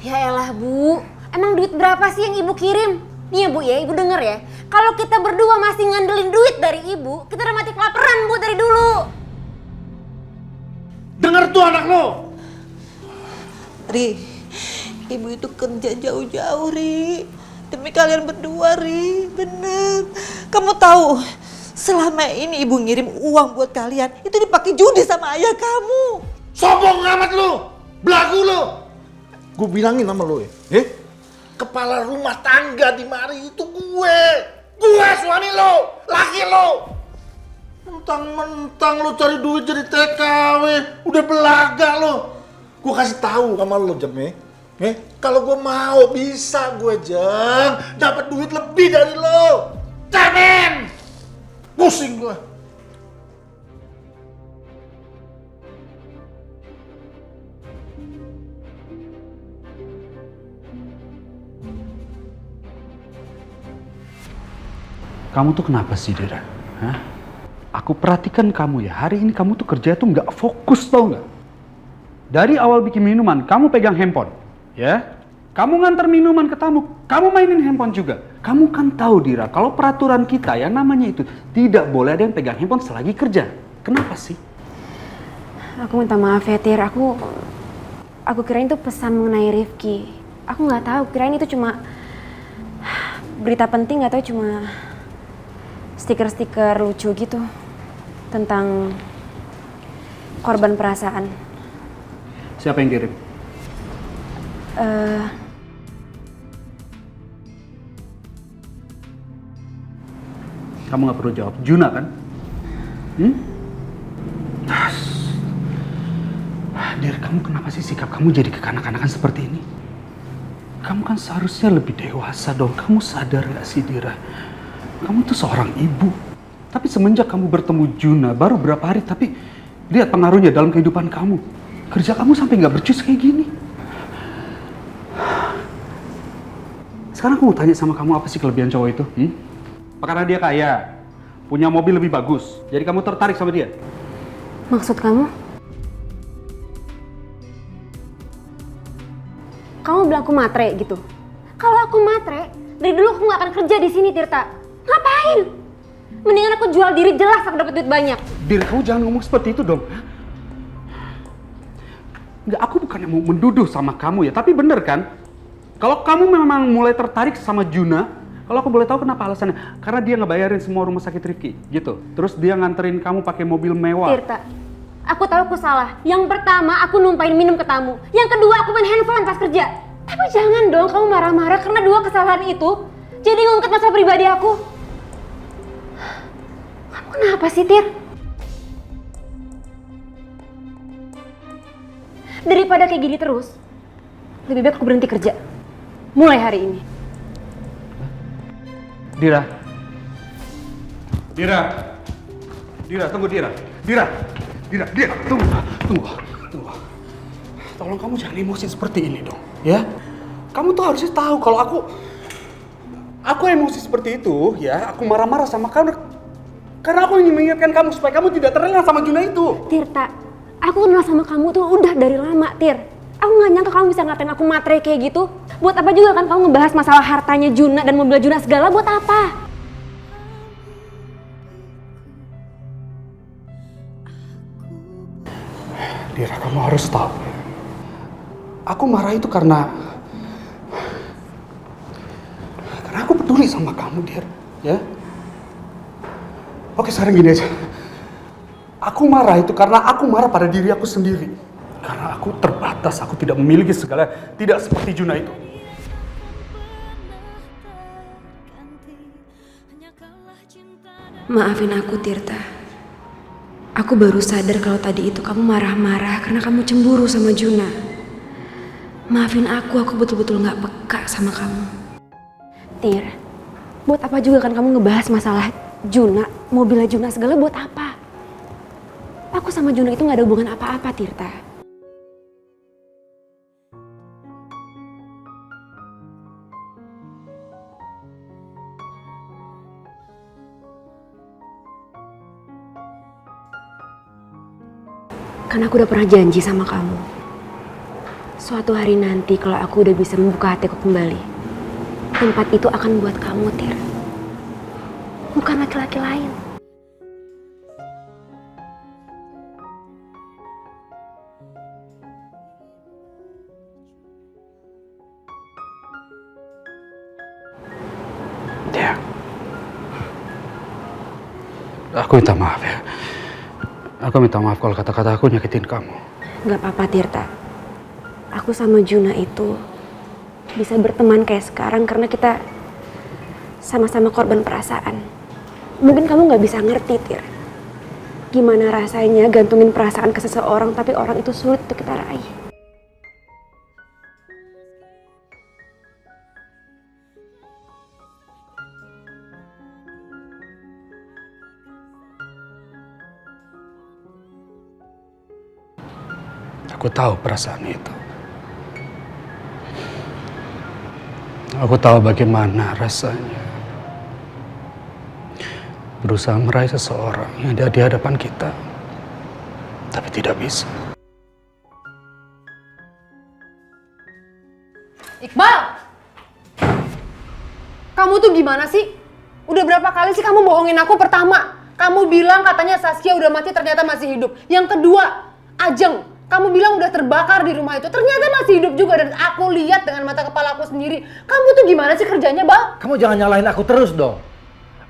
Ya elah Bu, emang duit berapa sih yang ibu kirim? Nih ya Bu ya, ibu denger ya. Kalau kita berdua masih ngandelin duit dari ibu, kita udah mati kelaparan Bu dari dulu. Dengar tuh anak lo. Ri, ibu itu kerja jauh-jauh, Ri. Demi kalian berdua, Ri. Bener. Kamu tahu, selama ini ibu ngirim uang buat kalian, itu dipakai judi sama ayah kamu. Sombong amat lo. Belagu lo. Gue bilangin sama lo ya. Kepala rumah tangga di mari itu gue. Gue suami lo. Laki lo. Mentang-mentang lo cari duit jadi TKW. Udah belaga lo. Gue kasih tahu sama lo, Jam. Kalau gue mau bisa gue, Jam, dapat duit lebih dari lo. Jamin. Pusing gue. Kamu tuh kenapa sih, Dira? Hah? Aku perhatikan kamu ya, hari ini kamu tuh kerja tuh nggak fokus, tau nggak? Dari awal bikin minuman, kamu pegang handphone, ya? Kamu nganter minuman ke tamu, kamu mainin handphone juga. Kamu kan tahu, Dira, kalau peraturan kita yang namanya itu tidak boleh ada yang pegang handphone selagi kerja. Kenapa sih? Aku minta maaf ya, Tir. Aku kirain itu pesan mengenai Rifki. Aku nggak tahu, kirain itu cuma berita penting, nggak tahu cuma stiker-stiker lucu gitu tentang korban perasaan. Siapa yang kirim? Kamu nggak perlu jawab. Juna kan? Dir, kamu kenapa sih sikap kamu jadi kekanak-kanakan seperti ini? Kamu kan seharusnya lebih dewasa dong. Kamu sadar gak sih, Dira? Kamu tuh seorang ibu. Tapi semenjak kamu bertemu Juna, baru berapa hari, tapi lihat pengaruhnya dalam kehidupan kamu. Kerja kamu sampai gak becus kayak gini. Sekarang aku mau tanya sama kamu, apa sih kelebihan cowok itu? Karena dia kaya, punya mobil lebih bagus, jadi kamu tertarik sama dia? Maksud kamu? Kamu bilang aku matre gitu? Kalau aku matre, dari dulu aku gak akan kerja di sini, Tirta. Ngapain? Mendingan aku jual diri, jelas aku dapat duit banyak. Dir, kamu jangan ngomong seperti itu dong. Enggak, aku bukannya mau menduduh sama kamu ya, tapi bener kan? Kalau kamu memang mulai tertarik sama Juna, kalau aku boleh tahu kenapa alasannya? Karena dia ngebayarin semua rumah sakit Rifki, gitu. Terus dia nganterin kamu pakai mobil mewah. Tirta, aku tahu aku salah. Yang pertama, aku numpain minum ke tamu. Yang kedua, aku main handphone pas kerja. Tapi jangan dong kamu marah-marah karena dua kesalahan itu jadi ngungkit masalah pribadi aku. Kamu kenapa sih, Tir? Daripada kayak gini terus, lebih baik aku berhenti kerja. Mulai hari ini. Dira. Dira. Dira, tunggu Dira. Dira. Dira, tunggu. Tolong kamu jangan emosi seperti ini dong, ya. Kamu tuh harusnya tahu kalau aku emosi seperti itu, ya. Aku marah-marah sama kamu karena aku ingin mengingatkan kamu supaya kamu tidak terlena sama Juna itu. Tirta, aku kenal sama kamu tuh udah dari lama, Tir. Aku nggak nyangka kamu bisa ngatain aku matre kayak gitu. Buat apa juga kan kamu ngebahas masalah hartanya Juna dan mobil Juna segala, buat apa? Dira, kamu harus tahu. Aku marah itu karena aku peduli sama kamu, Dir. Ya? Oke, sekarang gini aja. Aku marah itu karena aku marah pada diri aku sendiri. Karena aku terbatas, aku tidak memiliki segala, tidak seperti Juna itu. Maafin aku, Tirta. Aku baru sadar kalau tadi itu kamu marah-marah karena kamu cemburu sama Juna. Maafin aku betul-betul gak peka sama kamu. Tir, buat apa juga kan kamu ngebahas masalah Juna, mobilnya Juna segala, buat apa? Aku sama Juna itu gak ada hubungan apa-apa, Tirta. Karena aku udah pernah janji sama kamu. Suatu hari nanti kalau aku udah bisa membuka hatiku kembali, tempat itu akan buat kamu, Tir. Bukan laki-laki lain. Ya. Aku minta maaf ya. Aku minta maaf kalau kata-kata aku nyakitin kamu. Gak apa-apa, Tirta. Aku sama Juna itu bisa berteman kayak sekarang karena kita sama-sama korban perasaan. Mungkin kamu gak bisa ngerti, Tir. Gimana rasanya gantungin perasaan ke seseorang tapi orang itu sulit untuk kita raih. Aku tahu perasaan itu. Aku tahu bagaimana rasanya berusaha meraih seseorang yang ada di hadapan kita, tapi tidak bisa. Iqbal! Kamu tuh gimana sih? Udah berapa kali sih kamu bohongin aku? Pertama, kamu bilang katanya Saskia udah mati, ternyata masih hidup. Yang kedua, Ajeng, kamu bilang udah terbakar di rumah itu, ternyata masih hidup juga. Dan aku lihat dengan mata kepala aku sendiri. Kamu tuh gimana sih kerjanya, Bal? Kamu jangan nyalahin aku terus dong.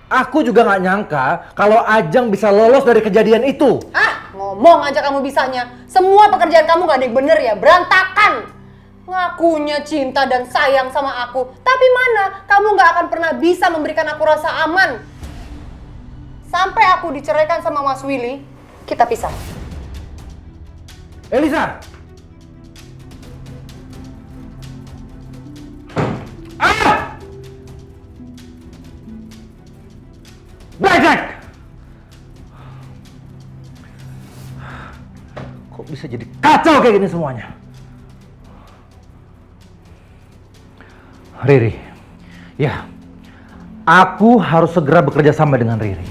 Aku juga nggak nyangka kalau Ajeng bisa lolos dari kejadian itu. Ah, ngomong aja kamu bisanya. Semua pekerjaan kamu gak ada yang bener ya, berantakan. Ngakunya cinta dan sayang sama aku, tapi mana kamu gak akan pernah bisa memberikan aku rasa aman. Sampai aku diceraikan sama Mas Willy, kita pisah. Elisa! Ah! Brengsek! Kok bisa jadi kacau kayak gini semuanya? Riri, ya, aku harus segera bekerja sama dengan Riri.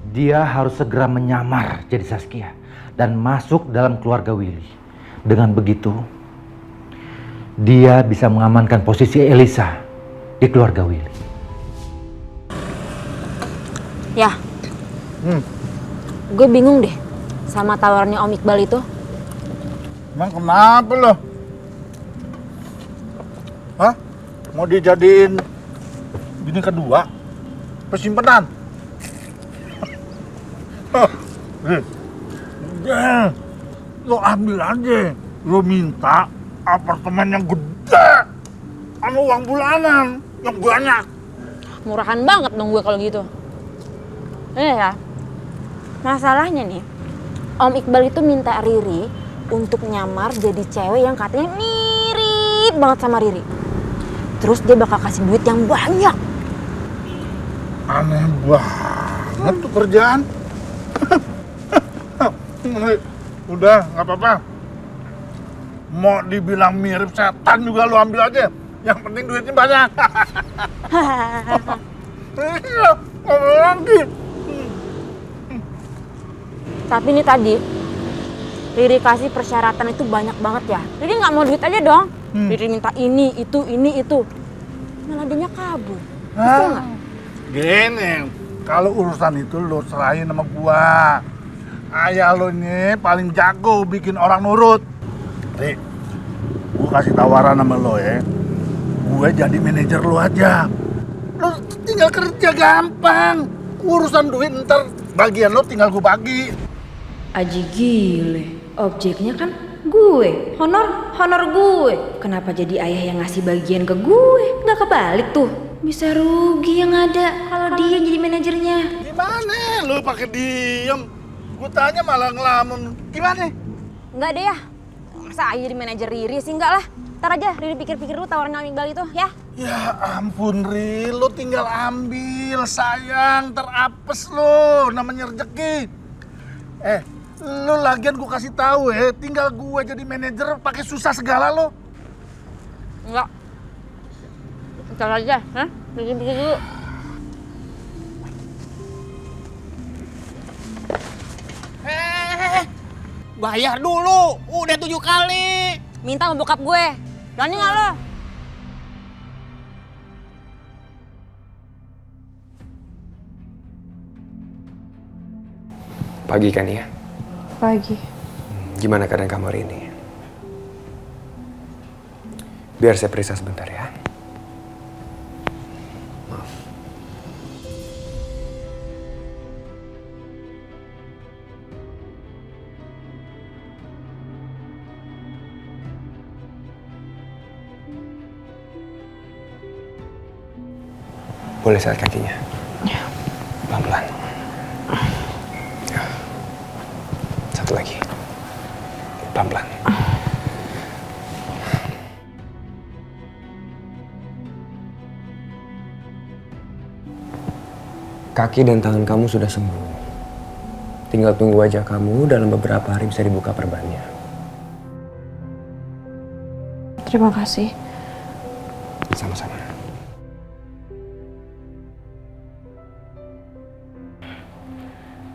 Dia harus segera menyamar jadi Saskia dan masuk dalam keluarga Willy. Dengan begitu, dia bisa mengamankan posisi Elisa di keluarga Willy. Ya, gue bingung deh sama tawarannya Om Iqbal itu. Emang kenapa lo? Hah? Mau dijadiin bini kedua? Persimpenan? Lo ambil aja. Lo minta apartemen yang gede sama uang bulanan yang banyak. Murahan banget dong gue kalau gitu. Ya, masalahnya nih, Om Iqbal itu minta Riri untuk nyamar jadi cewek yang katanya mirip banget sama Riri. Terus dia bakal kasih duit yang banyak. Aneh banget tuh kerjaan. Udah, nggak apa-apa. Mau dibilang mirip setan juga lo ambil aja. Yang penting duitnya banyak. Iya, lagi. Tapi nih tadi, Riri kasih persyaratan itu banyak banget ya. Riri nggak mau duit aja dong. Riri minta ini, itu. Malah dia kabur. Bisa nggak? Gini, kalau urusan itu lo serahin sama gua. Ayah lo ini paling jago bikin orang nurut. Ri, gua kasih tawaran sama lo ya. Gue jadi manajer lo aja. Lo tinggal kerja gampang. Urusan duit ntar bagian lo tinggal gue bagi. Aji gile, objeknya kan gue, honor gue. Kenapa jadi ayah yang ngasih bagian ke gue? Nggak kebalik tuh. Bisa rugi yang ada kalau dia jadi manajernya. Gimana? Lo pakai diem? Gue tanya malah ngelamun. Gimana? Enggak deh ya. Masa ayah jadi manajer Riri sih? Enggak lah. Ntar aja Riri pikir-pikir dulu tawaran Om Iqbal itu ya. Ya ampun Ri, lo tinggal ambil sayang, terapes lo, namanya rezeki. Lo lagian gue kasih tahu ya, tinggal gue jadi manajer pakai susah segala lo. Enggak. Ntar aja, pikir-pikir dulu. Bayar dulu, udah 7 kali. Minta sama bokap gue, berani nggak lo? Pagi kan ya? Pagi. Gimana keadaan kamu hari ini? Biar saya periksa sebentar ya. Maaf. Boleh lihat kakinya? Ya. Pelan-pelan. Satu lagi. Pelan-pelan. Kaki dan tangan kamu sudah sembuh. Tinggal tunggu aja kamu dalam beberapa hari bisa dibuka perbannya. Terima kasih. Sama-sama.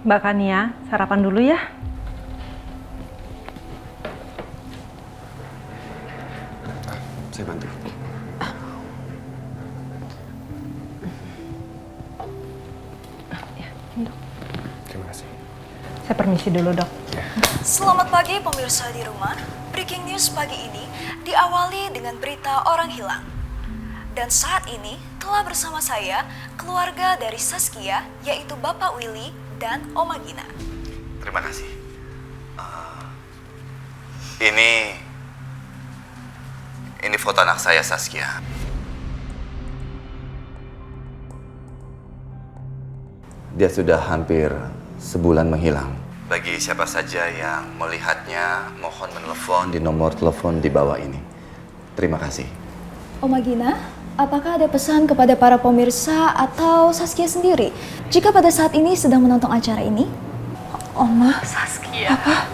Mbak Kania, sarapan dulu ya. Saya bantu. Terima kasih. Saya permisi dulu, Dok. Selamat pagi pemirsa di rumah. Breaking news pagi ini diawali dengan berita orang hilang. Dan saat ini telah bersama saya keluarga dari Saskia, yaitu Bapak Willy dan Oma Gina. Terima kasih. Ini foto anak saya, Saskia. Dia sudah hampir sebulan menghilang. Bagi siapa saja yang melihatnya, mohon menelepon di nomor telepon di bawah ini. Terima kasih. Oma Gina, apakah ada pesan kepada para pemirsa atau Saskia sendiri jika pada saat ini sedang menonton acara ini? Oma, Saskia. Apa?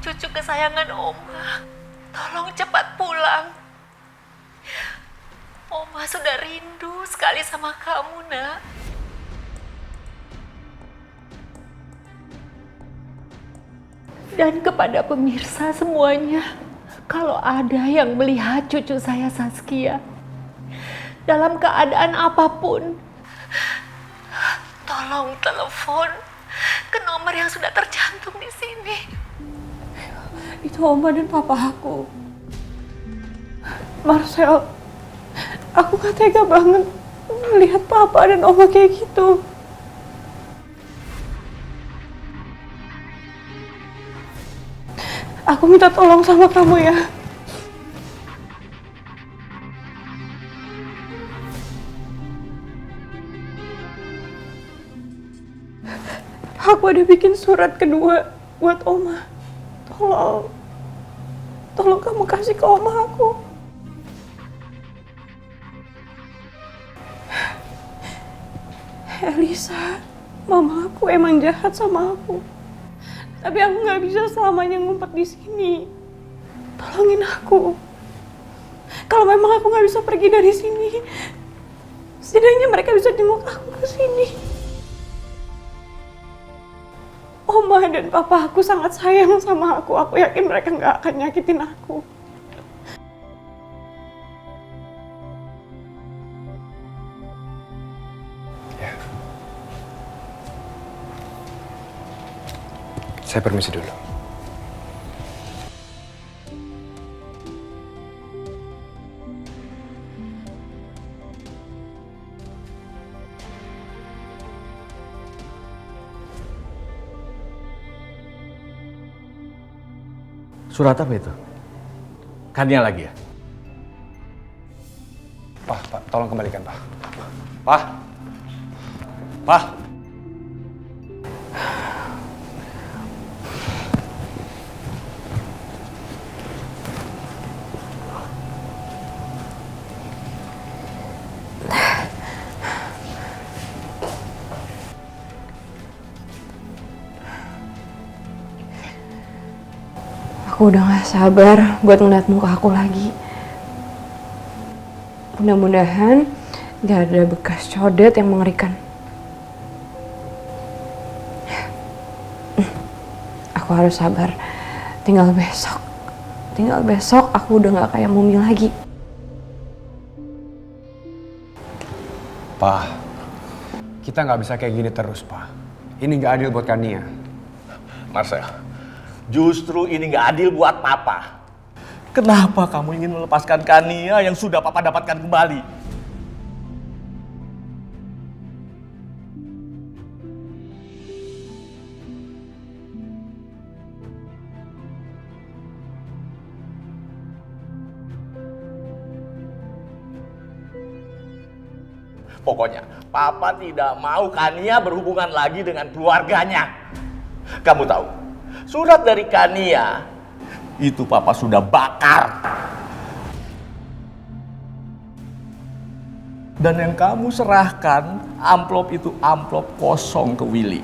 Cucu kesayangan Oma. Tolong cepat pulang. Oma sudah rindu sekali sama kamu, Nak. Dan kepada pemirsa semuanya, kalau ada yang melihat cucu saya Saskia dalam keadaan apapun, tolong telepon ke nomor yang sudah tercantum di sini. Itu Oma dan Papa aku. Marcel, aku gak tega banget melihat Papa dan Oma kayak gitu. Aku minta tolong sama kamu ya. Aku ada bikin surat kedua buat Oma. Tolong kamu kasih ke Oma aku. Elisa, mama aku emang jahat sama aku. Tapi aku nggak bisa selamanya ngumpet di sini. Tolongin aku. Kalau memang aku nggak bisa pergi dari sini, setidaknya mereka bisa jenguk aku ke sini. Oma dan Papa aku sangat sayang sama aku. Aku yakin mereka nggak akan nyakitin aku. Saya permisi dulu. Surat apa itu? Kania lagi ya? Pak, tolong kembalikan, Pak. Pak. Aku udah gak sabar buat ngeliat muka aku lagi. Mudah-mudahan gak ada bekas codet yang mengerikan. Aku harus sabar. Tinggal besok aku udah gak kayak Mumi lagi. Pak, kita nggak bisa kayak gini terus, Pak. Ini nggak adil buat Kania. Marcel, justru ini nggak adil buat Papa. Kenapa kamu ingin melepaskan Kania yang sudah Papa dapatkan kembali? Pokoknya, Papa tidak mau Kania berhubungan lagi dengan keluarganya. Kamu tahu, surat dari Kania itu Papa sudah bakar. Dan yang kamu serahkan, amplop itu amplop kosong ke Willy.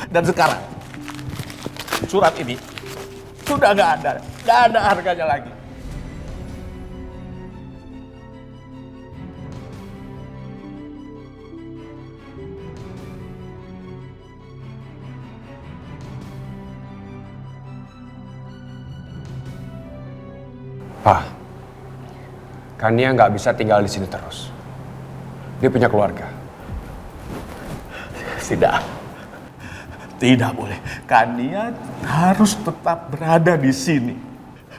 Dan sekarang, surat ini sudah nggak ada harganya lagi. Pa, Kania nggak bisa tinggal di sini terus. Dia punya keluarga. Tidak boleh. Kania harus tetap berada di sini.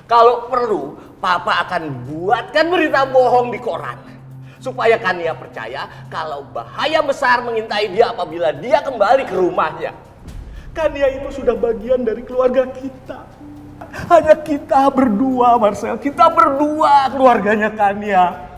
Kalau perlu, Papa akan buatkan berita bohong di koran. Supaya Kania percaya kalau bahaya besar mengintai dia apabila dia kembali ke rumahnya. Kania itu sudah bagian dari keluarga kita. Hanya kita berdua, Marcel. Kita berdua keluarganya Kania.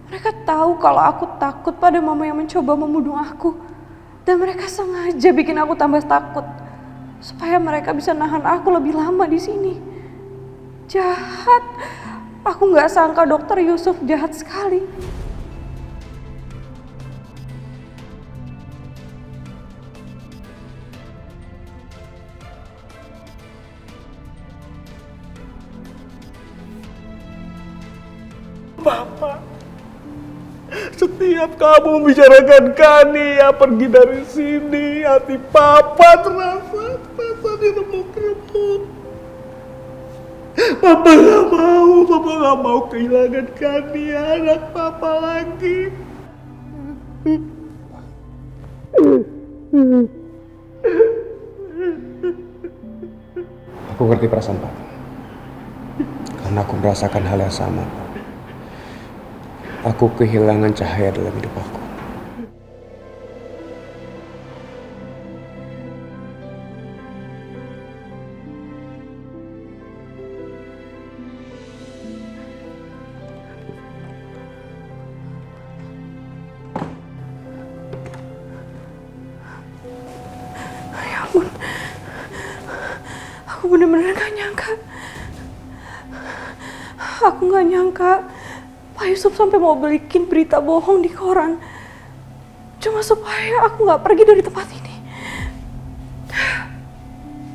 Mereka tahu kalau aku takut pada mama yang mencoba membunuh aku. Dan mereka sengaja bikin aku tambah takut. Supaya mereka bisa nahan aku lebih lama di sini. Jahat. Aku nggak sangka Dokter Yusuf jahat sekali. Papa, setiap kamu membicarakan Kania pergi dari sini, hati Papa terasa diremuk-remuk. Papa gak mau kehilangan Kania, anak Papa lagi. Aku ngerti perasaan Papa. Karena aku merasakan hal yang sama. Aku kehilangan cahaya dalam hidup aku. Ya ampun. Aku bener-bener gak nyangka. Aku gak nyangka Pak Yusuf sampai mau bikin berita bohong di koran. Cuma supaya aku gak pergi dari tempat ini.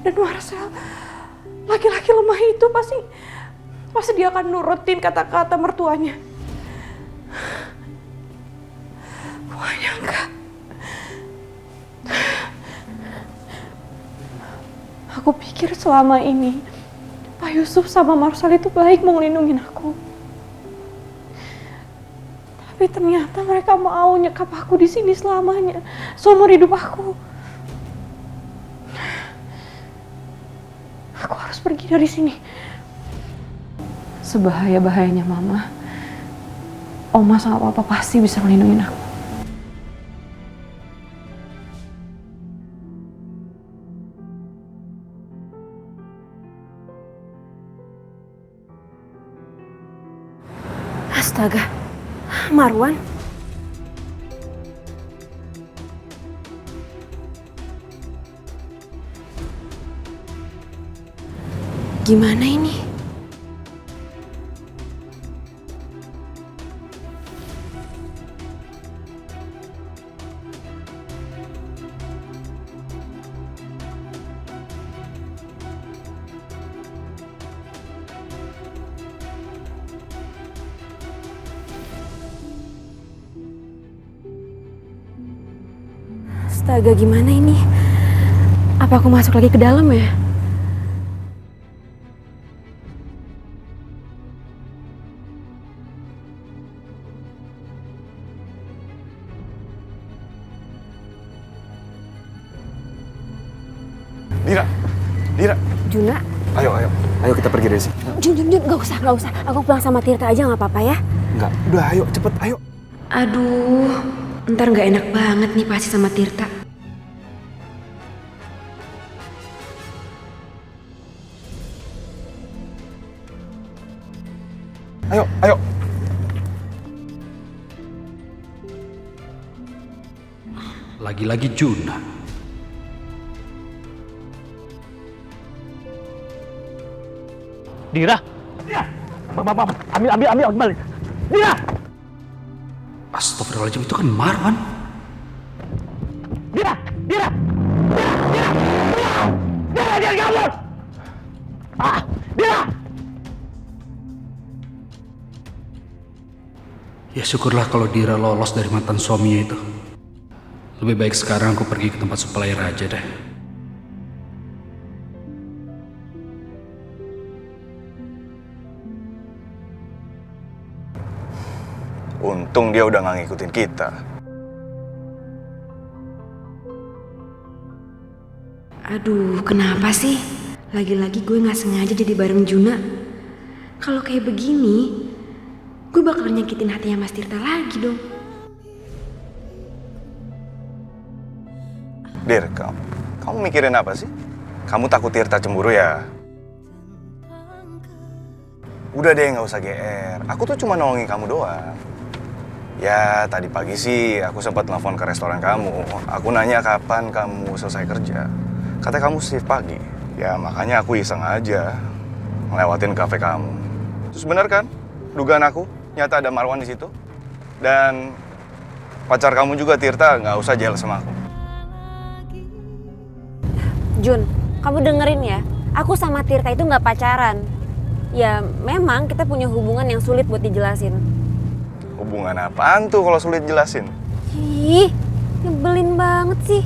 Dan Marcel, laki-laki lemah itu pasti dia akan nurutin kata-kata mertuanya. Aku gak nyangka. Aku pikir selama ini Pak Yusuf sama Marcel itu baik mau ngelindungin aku. Tapi ternyata mereka mau nyekap aku di sini selamanya, seumur hidup aku. Aku harus pergi dari sini. Sebahaya-bahayanya Mama, Oma sama Papa pasti bisa melindungi aku. Astaga, Marwan. Gimana ini? Astaga, gimana ini? Apa aku masuk lagi ke dalam ya? Dira. Juna. Ayo kita pergi dari sini. Jun, gak usah. Aku pulang sama Tirta aja gak apa-apa ya? Enggak, udah ayo cepet, ayo. Aduh, ntar gak enak banget nih pasti sama Tirta. Ayo. Lagi-lagi Juna. Dira. Ambil kembali. Dira. Astagfirullahaladzim, itu kan Marwan. Dira, jangan kabur. Dira. Ya syukurlah kalau Dira lolos dari mantan suaminya itu. Lebih baik sekarang aku pergi ke tempat supplier aja deh. Untung dia udah nggak ngikutin kita. Aduh, kenapa sih? Lagi-lagi gue gak sengaja jadi bareng Juna. Kalau kayak begini, gue bakal nyakitin hatinya Mas Tirta lagi dong. Dir, kamu mikirin apa sih? Kamu takut Tirta cemburu ya? Udah deh, nggak usah GR. Aku tuh cuma nolongin kamu doang. Ya, tadi pagi sih aku sempat telepon ke restoran kamu. Aku nanya kapan kamu selesai kerja. Katanya kamu shift pagi. Ya, makanya aku iseng aja ngelewatin kafe kamu. Terus bener kan? Dugaan aku, nyata ada Marwan di situ. Dan pacar kamu juga, Tirta, nggak usah jealous sama aku. Jun, kamu dengerin ya. Aku sama Tirta itu gak pacaran. Ya, memang kita punya hubungan yang sulit buat dijelasin. Hubungan apaan tuh kalau sulit jelasin? Ih, nyebelin banget sih.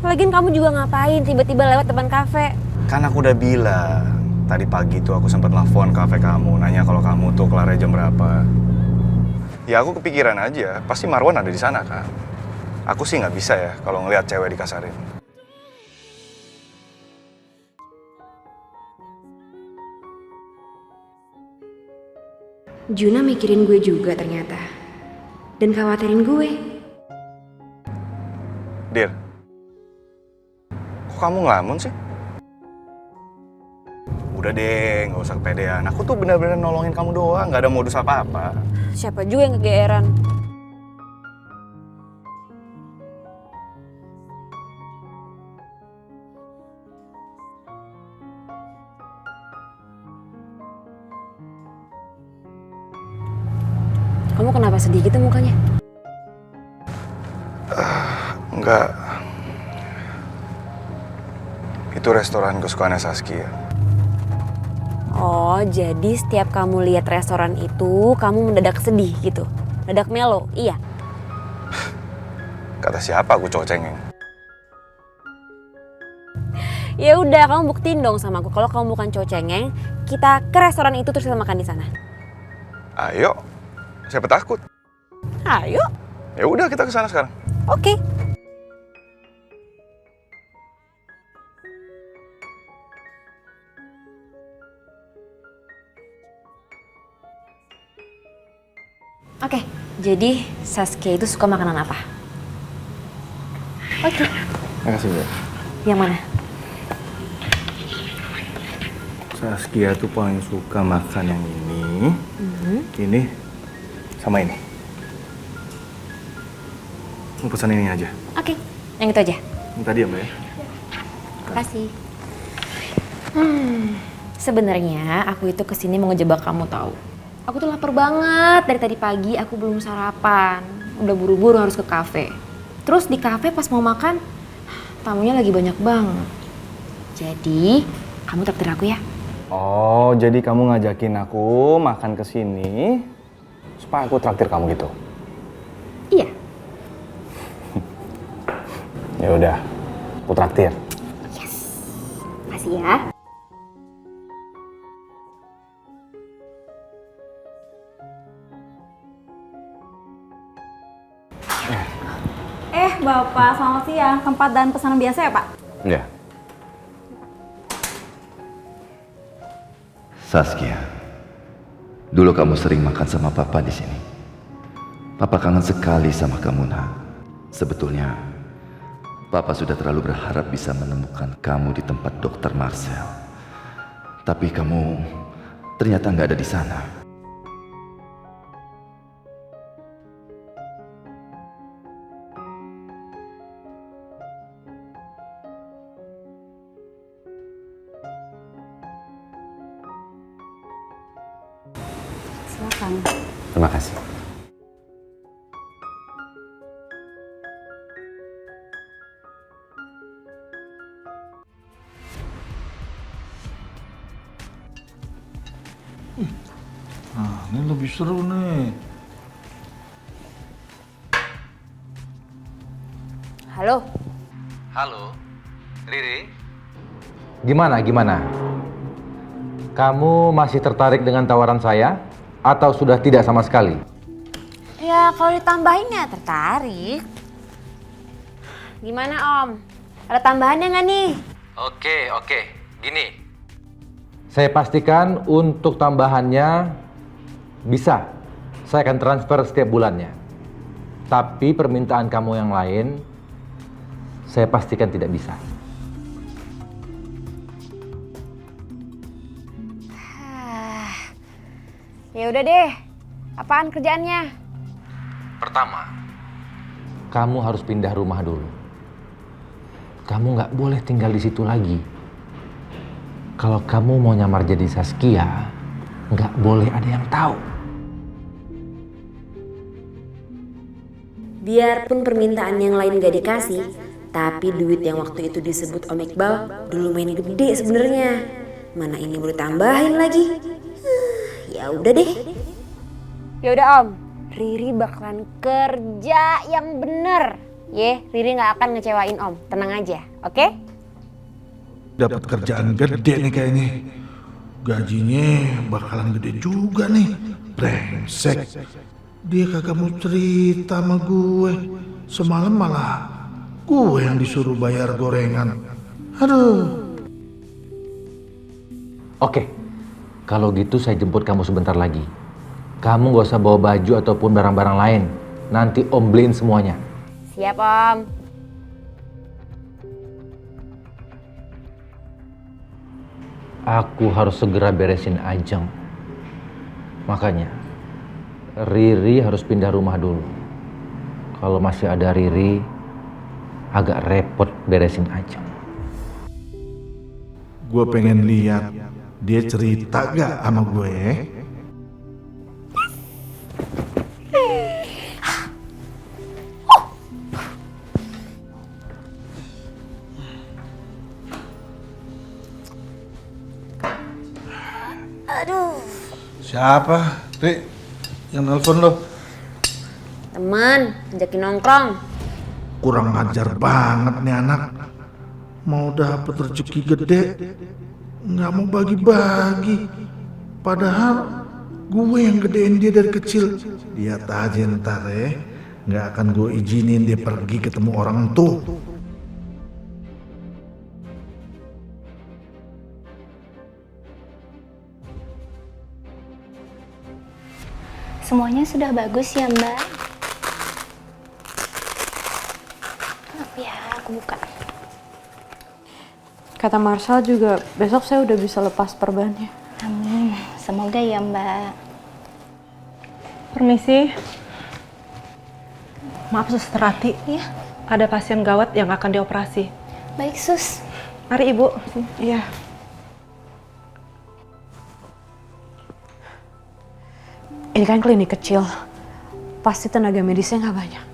Lagian kamu juga ngapain tiba-tiba lewat depan kafe? Kan aku udah bilang, tadi pagi tuh aku sempat telepon kafe kamu, nanya kalau kamu tuh kelar jam berapa. Ya aku kepikiran aja, pasti Marwan ada di sana kan. Aku sih nggak bisa ya kalau ngelihat cewek dikasarin. Juna mikirin gue juga ternyata. Dan khawatirin gue. Dir, kok kamu ngelamun sih? Udah deh, nggak usah kepedean. Aku tuh bener-bener nolongin kamu doang, nggak ada modus apa-apa. Siapa juga yang kegeeran? Kamu kenapa sedih gitu mukanya? Enggak. Itu restoran kesukaannya Saskia. Oh, jadi setiap kamu lihat restoran itu, kamu mendadak sedih gitu? Mendadak melo, iya? Kata siapa aku cowok cengeng? Ya udah, kamu buktiin dong sama aku. Kalau kamu bukan cowok cengeng, kita ke restoran itu terus kita makan di sana. Ayo, siapa takut? Ayo. Ya udah, kita ke sana sekarang. Oke. Oke, jadi Saskia itu suka makanan apa? Oke. Makasih, Mbak. Yang mana? Saskia tuh paling suka makan yang ini, sama ini. Mau pesan ini aja. Oke, yang itu aja. Ini tadi ya, Mbak ya? Makasih. Sebenarnya aku itu kesini mau ngejebak kamu tahu. Aku tuh lapar banget dari tadi pagi, aku belum sarapan. Udah buru-buru harus ke kafe. Terus di kafe pas mau makan, tamunya lagi banyak banget. Jadi, kamu traktir aku ya? Oh, jadi kamu ngajakin aku makan ke sini supaya aku traktir kamu gitu? Iya. Ya udah, aku traktir. Yes. Makasih ya. Bapak, selamat siang. Tempat dan pesanan biasa ya, Pak? Ya. Saskia, dulu kamu sering makan sama Papa di sini. Papa kangen sekali sama kamu, Nak. Sebetulnya, Papa sudah terlalu berharap bisa menemukan kamu di tempat Dokter Marcel. Tapi kamu ternyata nggak ada di sana. Silakan. Terima kasih. Nah, ini lebih seru nih. Halo? Halo, Riri. Gimana? Kamu masih tertarik dengan tawaran saya atau sudah tidak sama sekali? Ya kalau ditambahin ya tertarik. Gimana Om? Ada tambahannya nggak nih? Oke. Gini. Saya pastikan untuk tambahannya bisa. Saya akan transfer setiap bulannya. Tapi permintaan kamu yang lain, saya pastikan tidak bisa. Ya udah deh. Apaan kerjaannya? Pertama, kamu harus pindah rumah dulu. Kamu nggak boleh tinggal di situ lagi. Kalau kamu mau nyamar jadi Saskia, nggak boleh ada yang tahu. Biarpun permintaan yang lain gak dikasih, tapi duit yang waktu itu disebut Om Iqbal dulu main gede sebenarnya. Mana ini mau ditambahin lagi? Ya udah deh. Ya udah Om, Riri bakalan kerja yang bener. Riri nggak akan ngecewain Om, tenang aja, oke? Dapat kerjaan gede nih kayaknya. Gajinya bakalan gede juga nih. Brengsek. Dia kagak mau cerita sama gue. Semalam malah gue yang disuruh bayar gorengan. Aduh. Oke, kalau gitu saya jemput kamu sebentar lagi. Kamu gak usah bawa baju ataupun barang-barang lain. Nanti Om beliin semuanya. Siap Om. Aku harus segera beresin Ajeng. Makanya, Riri harus pindah rumah dulu. Kalau masih ada Riri, agak repot beresin Ajeng. Gue pengen lihat dia cerita gak sama gue. Aduh. Siapa, Ri? Yang nelfon lo? Teman, ajakin nongkrong. Kurang ajar banget nih anak. Mau dapet rezeki gede, nggak mau bagi-bagi. Padahal gue yang gedein dia dari kecil. Lihat aja ntar ya, nggak akan gue izinin dia pergi ketemu orang tuh. Semuanya sudah bagus ya Mbak. Maaf ya, aku buka. Kata Marshall juga besok saya udah bisa lepas perbannya. Amin, semoga ya Mbak. Permisi. Maaf Suster Rati. Iya. Ada pasien gawat yang akan dioperasi. Baik Sus. Mari Ibu. Iya. Ini kan klinik kecil, pasti tenaga medisnya nggak banyak.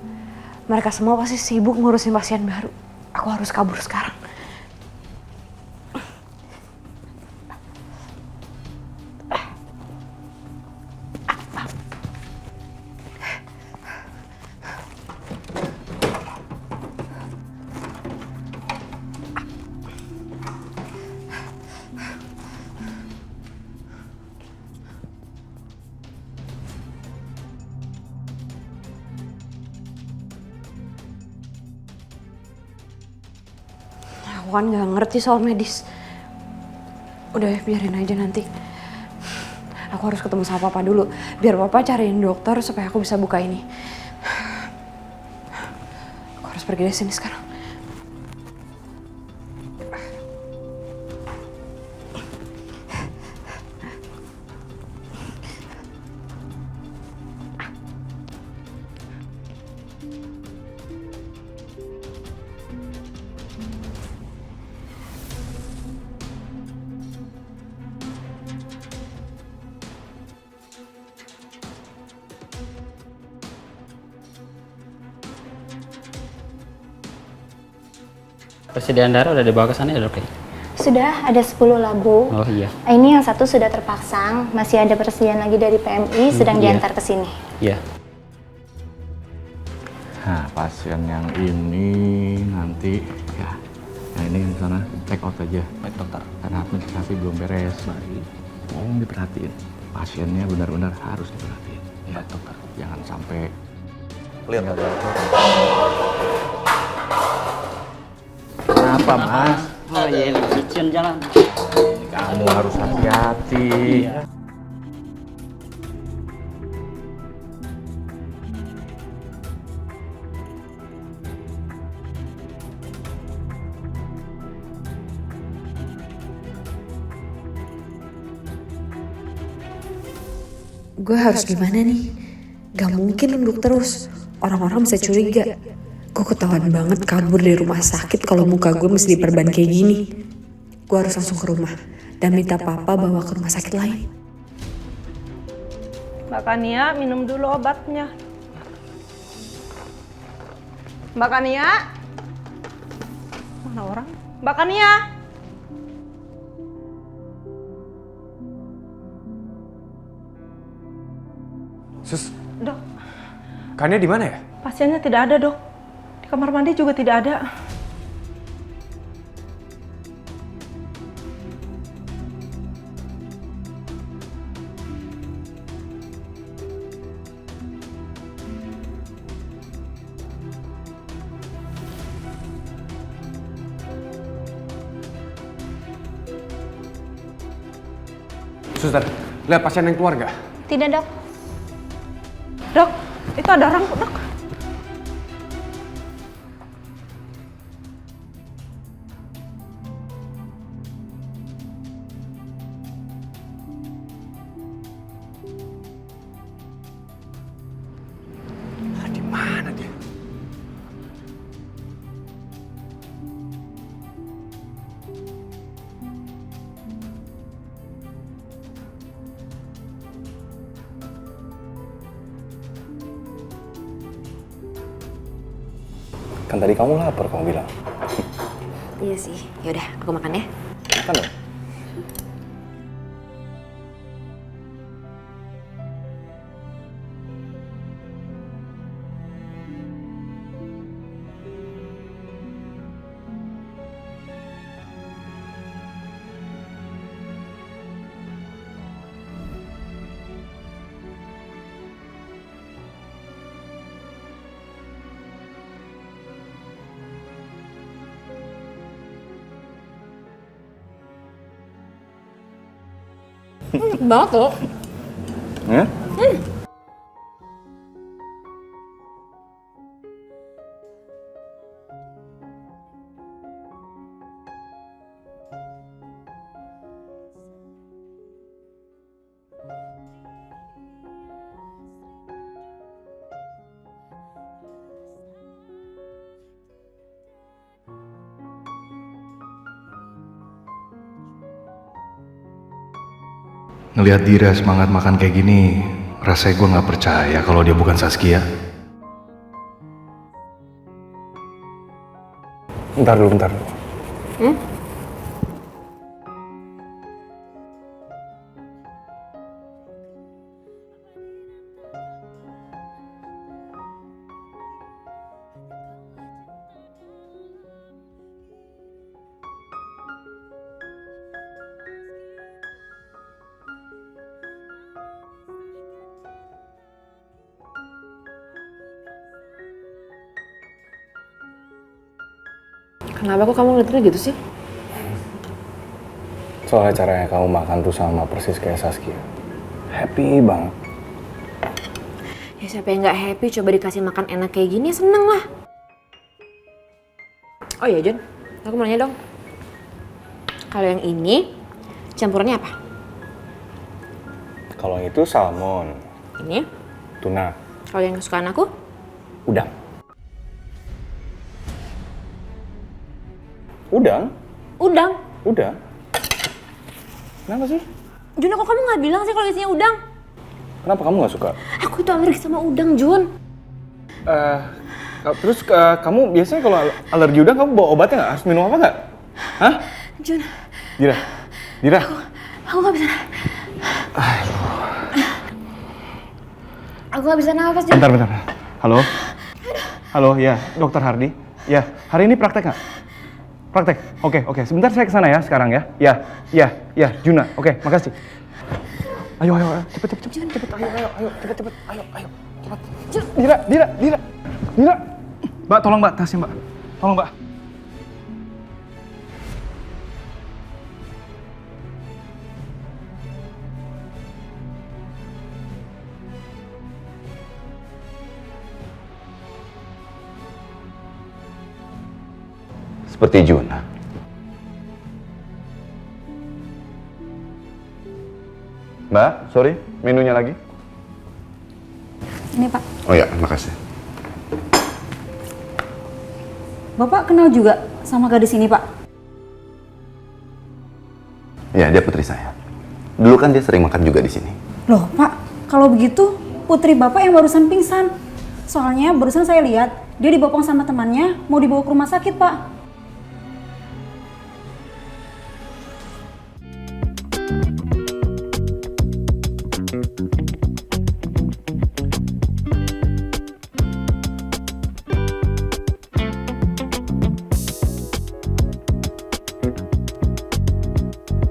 Mereka semua pasti sibuk ngurusin pasien baru. Aku harus kabur sekarang. Aku kan nggak ngerti soal medis. Udah biarin aja nanti. Aku harus ketemu sama papa dulu. Biar papa cariin dokter supaya aku bisa buka ini. Aku harus pergi dari sini sekarang. Persediaan darah udah dibawa ke sana ya dok? Sudah ada 10 labu. Oh iya. Ini yang satu sudah terpasang, masih ada persediaan lagi dari PMI sedang iya. diantar ke sini. Iya. Nah, pasien yang ini nanti ya, yang ini di sana take out aja. Baik dokter. Karena administrasi belum beres. Baik. Tolong diperhatiin. Pasiennya benar-benar harus diperhatiin. Ya dokter. Jangan sampai lihat. Kenapa mas? Oh iya, izin jalan. Kamu harus hati-hati. Iya. Gue harus gimana nih? Gak mungkin nunduk terus. Orang-orang bisa curiga. Gue ketahuan banget kabur dari rumah sakit kalau muka gue mesti diperban kayak gini. Gue harus langsung ke rumah dan minta papa bawa ke rumah sakit lain. Mbak Kania, minum dulu obatnya. Mbak Kania? Mana orang? Mbak Kania? Sus, Dok, Kania di mana ya? pasiennya tidak ada, Dok. Di kamar mandi juga tidak ada. Suster, lihat pasien yang keluar nggak? Tidak, Dok. Dok, itu ada orang, Dok. Di mana dia? Kan tadi kamu lapar, kamu bilang. Iya sih. Yaudah, aku makan ya. Makan dong. Banget loh. Ya? Ngelihat Dira semangat makan kayak gini, rasanya gue nggak percaya kalau dia bukan Saskia. Bentar dulu, bentar dulu. Kenapa kok kamu ngeliatnya gitu sih? Soalnya caranya kamu makan tuh sama persis kayak Saskia. Happy banget. Ya siapa yang nggak happy coba dikasih makan enak kayak gini, seneng lah. Oh iya John, aku mau nanya dong. Kalau yang ini campurannya apa? Kalau yang itu salmon. Ini? Tuna. Kalau yang kesukaan aku? Udang. Udang? Udang. Udang? Kenapa sih? Jun, kok kamu nggak bilang sih kalau isinya udang? Kenapa kamu nggak suka? Aku itu alergi sama udang, Jun. Terus kamu biasanya kalau alergi udang kamu bawa obatnya nggak? Harus minum apa nggak? Hah? Jun. Dira. Dira. Aku nggak bisa. Aku nggak bisa nafas, Jun. Bentar. Halo? Halo, ya, Dokter Hardi. Ya, hari ini praktek nggak? Praktek. Oke. Sebentar saya kesana ya sekarang ya. Ya, Juna. Oke, makasih. Ayo, cepet. Ayo, cepet. Ayo. Cepet. Dira. Mbak, tolong Mbak, tasnya Mbak. Tolong Mbak. Seperti Juna. Mbak, sorry, menunya lagi. Ini Pak. Oh ya, makasih. Bapak kenal juga sama gadis ini Pak? Ya, dia putri saya. Dulu kan dia sering makan juga di sini. Loh Pak, kalau begitu putri Bapak yang barusan pingsan. Soalnya barusan saya lihat dia dibopong sama temannya mau dibawa ke rumah sakit Pak.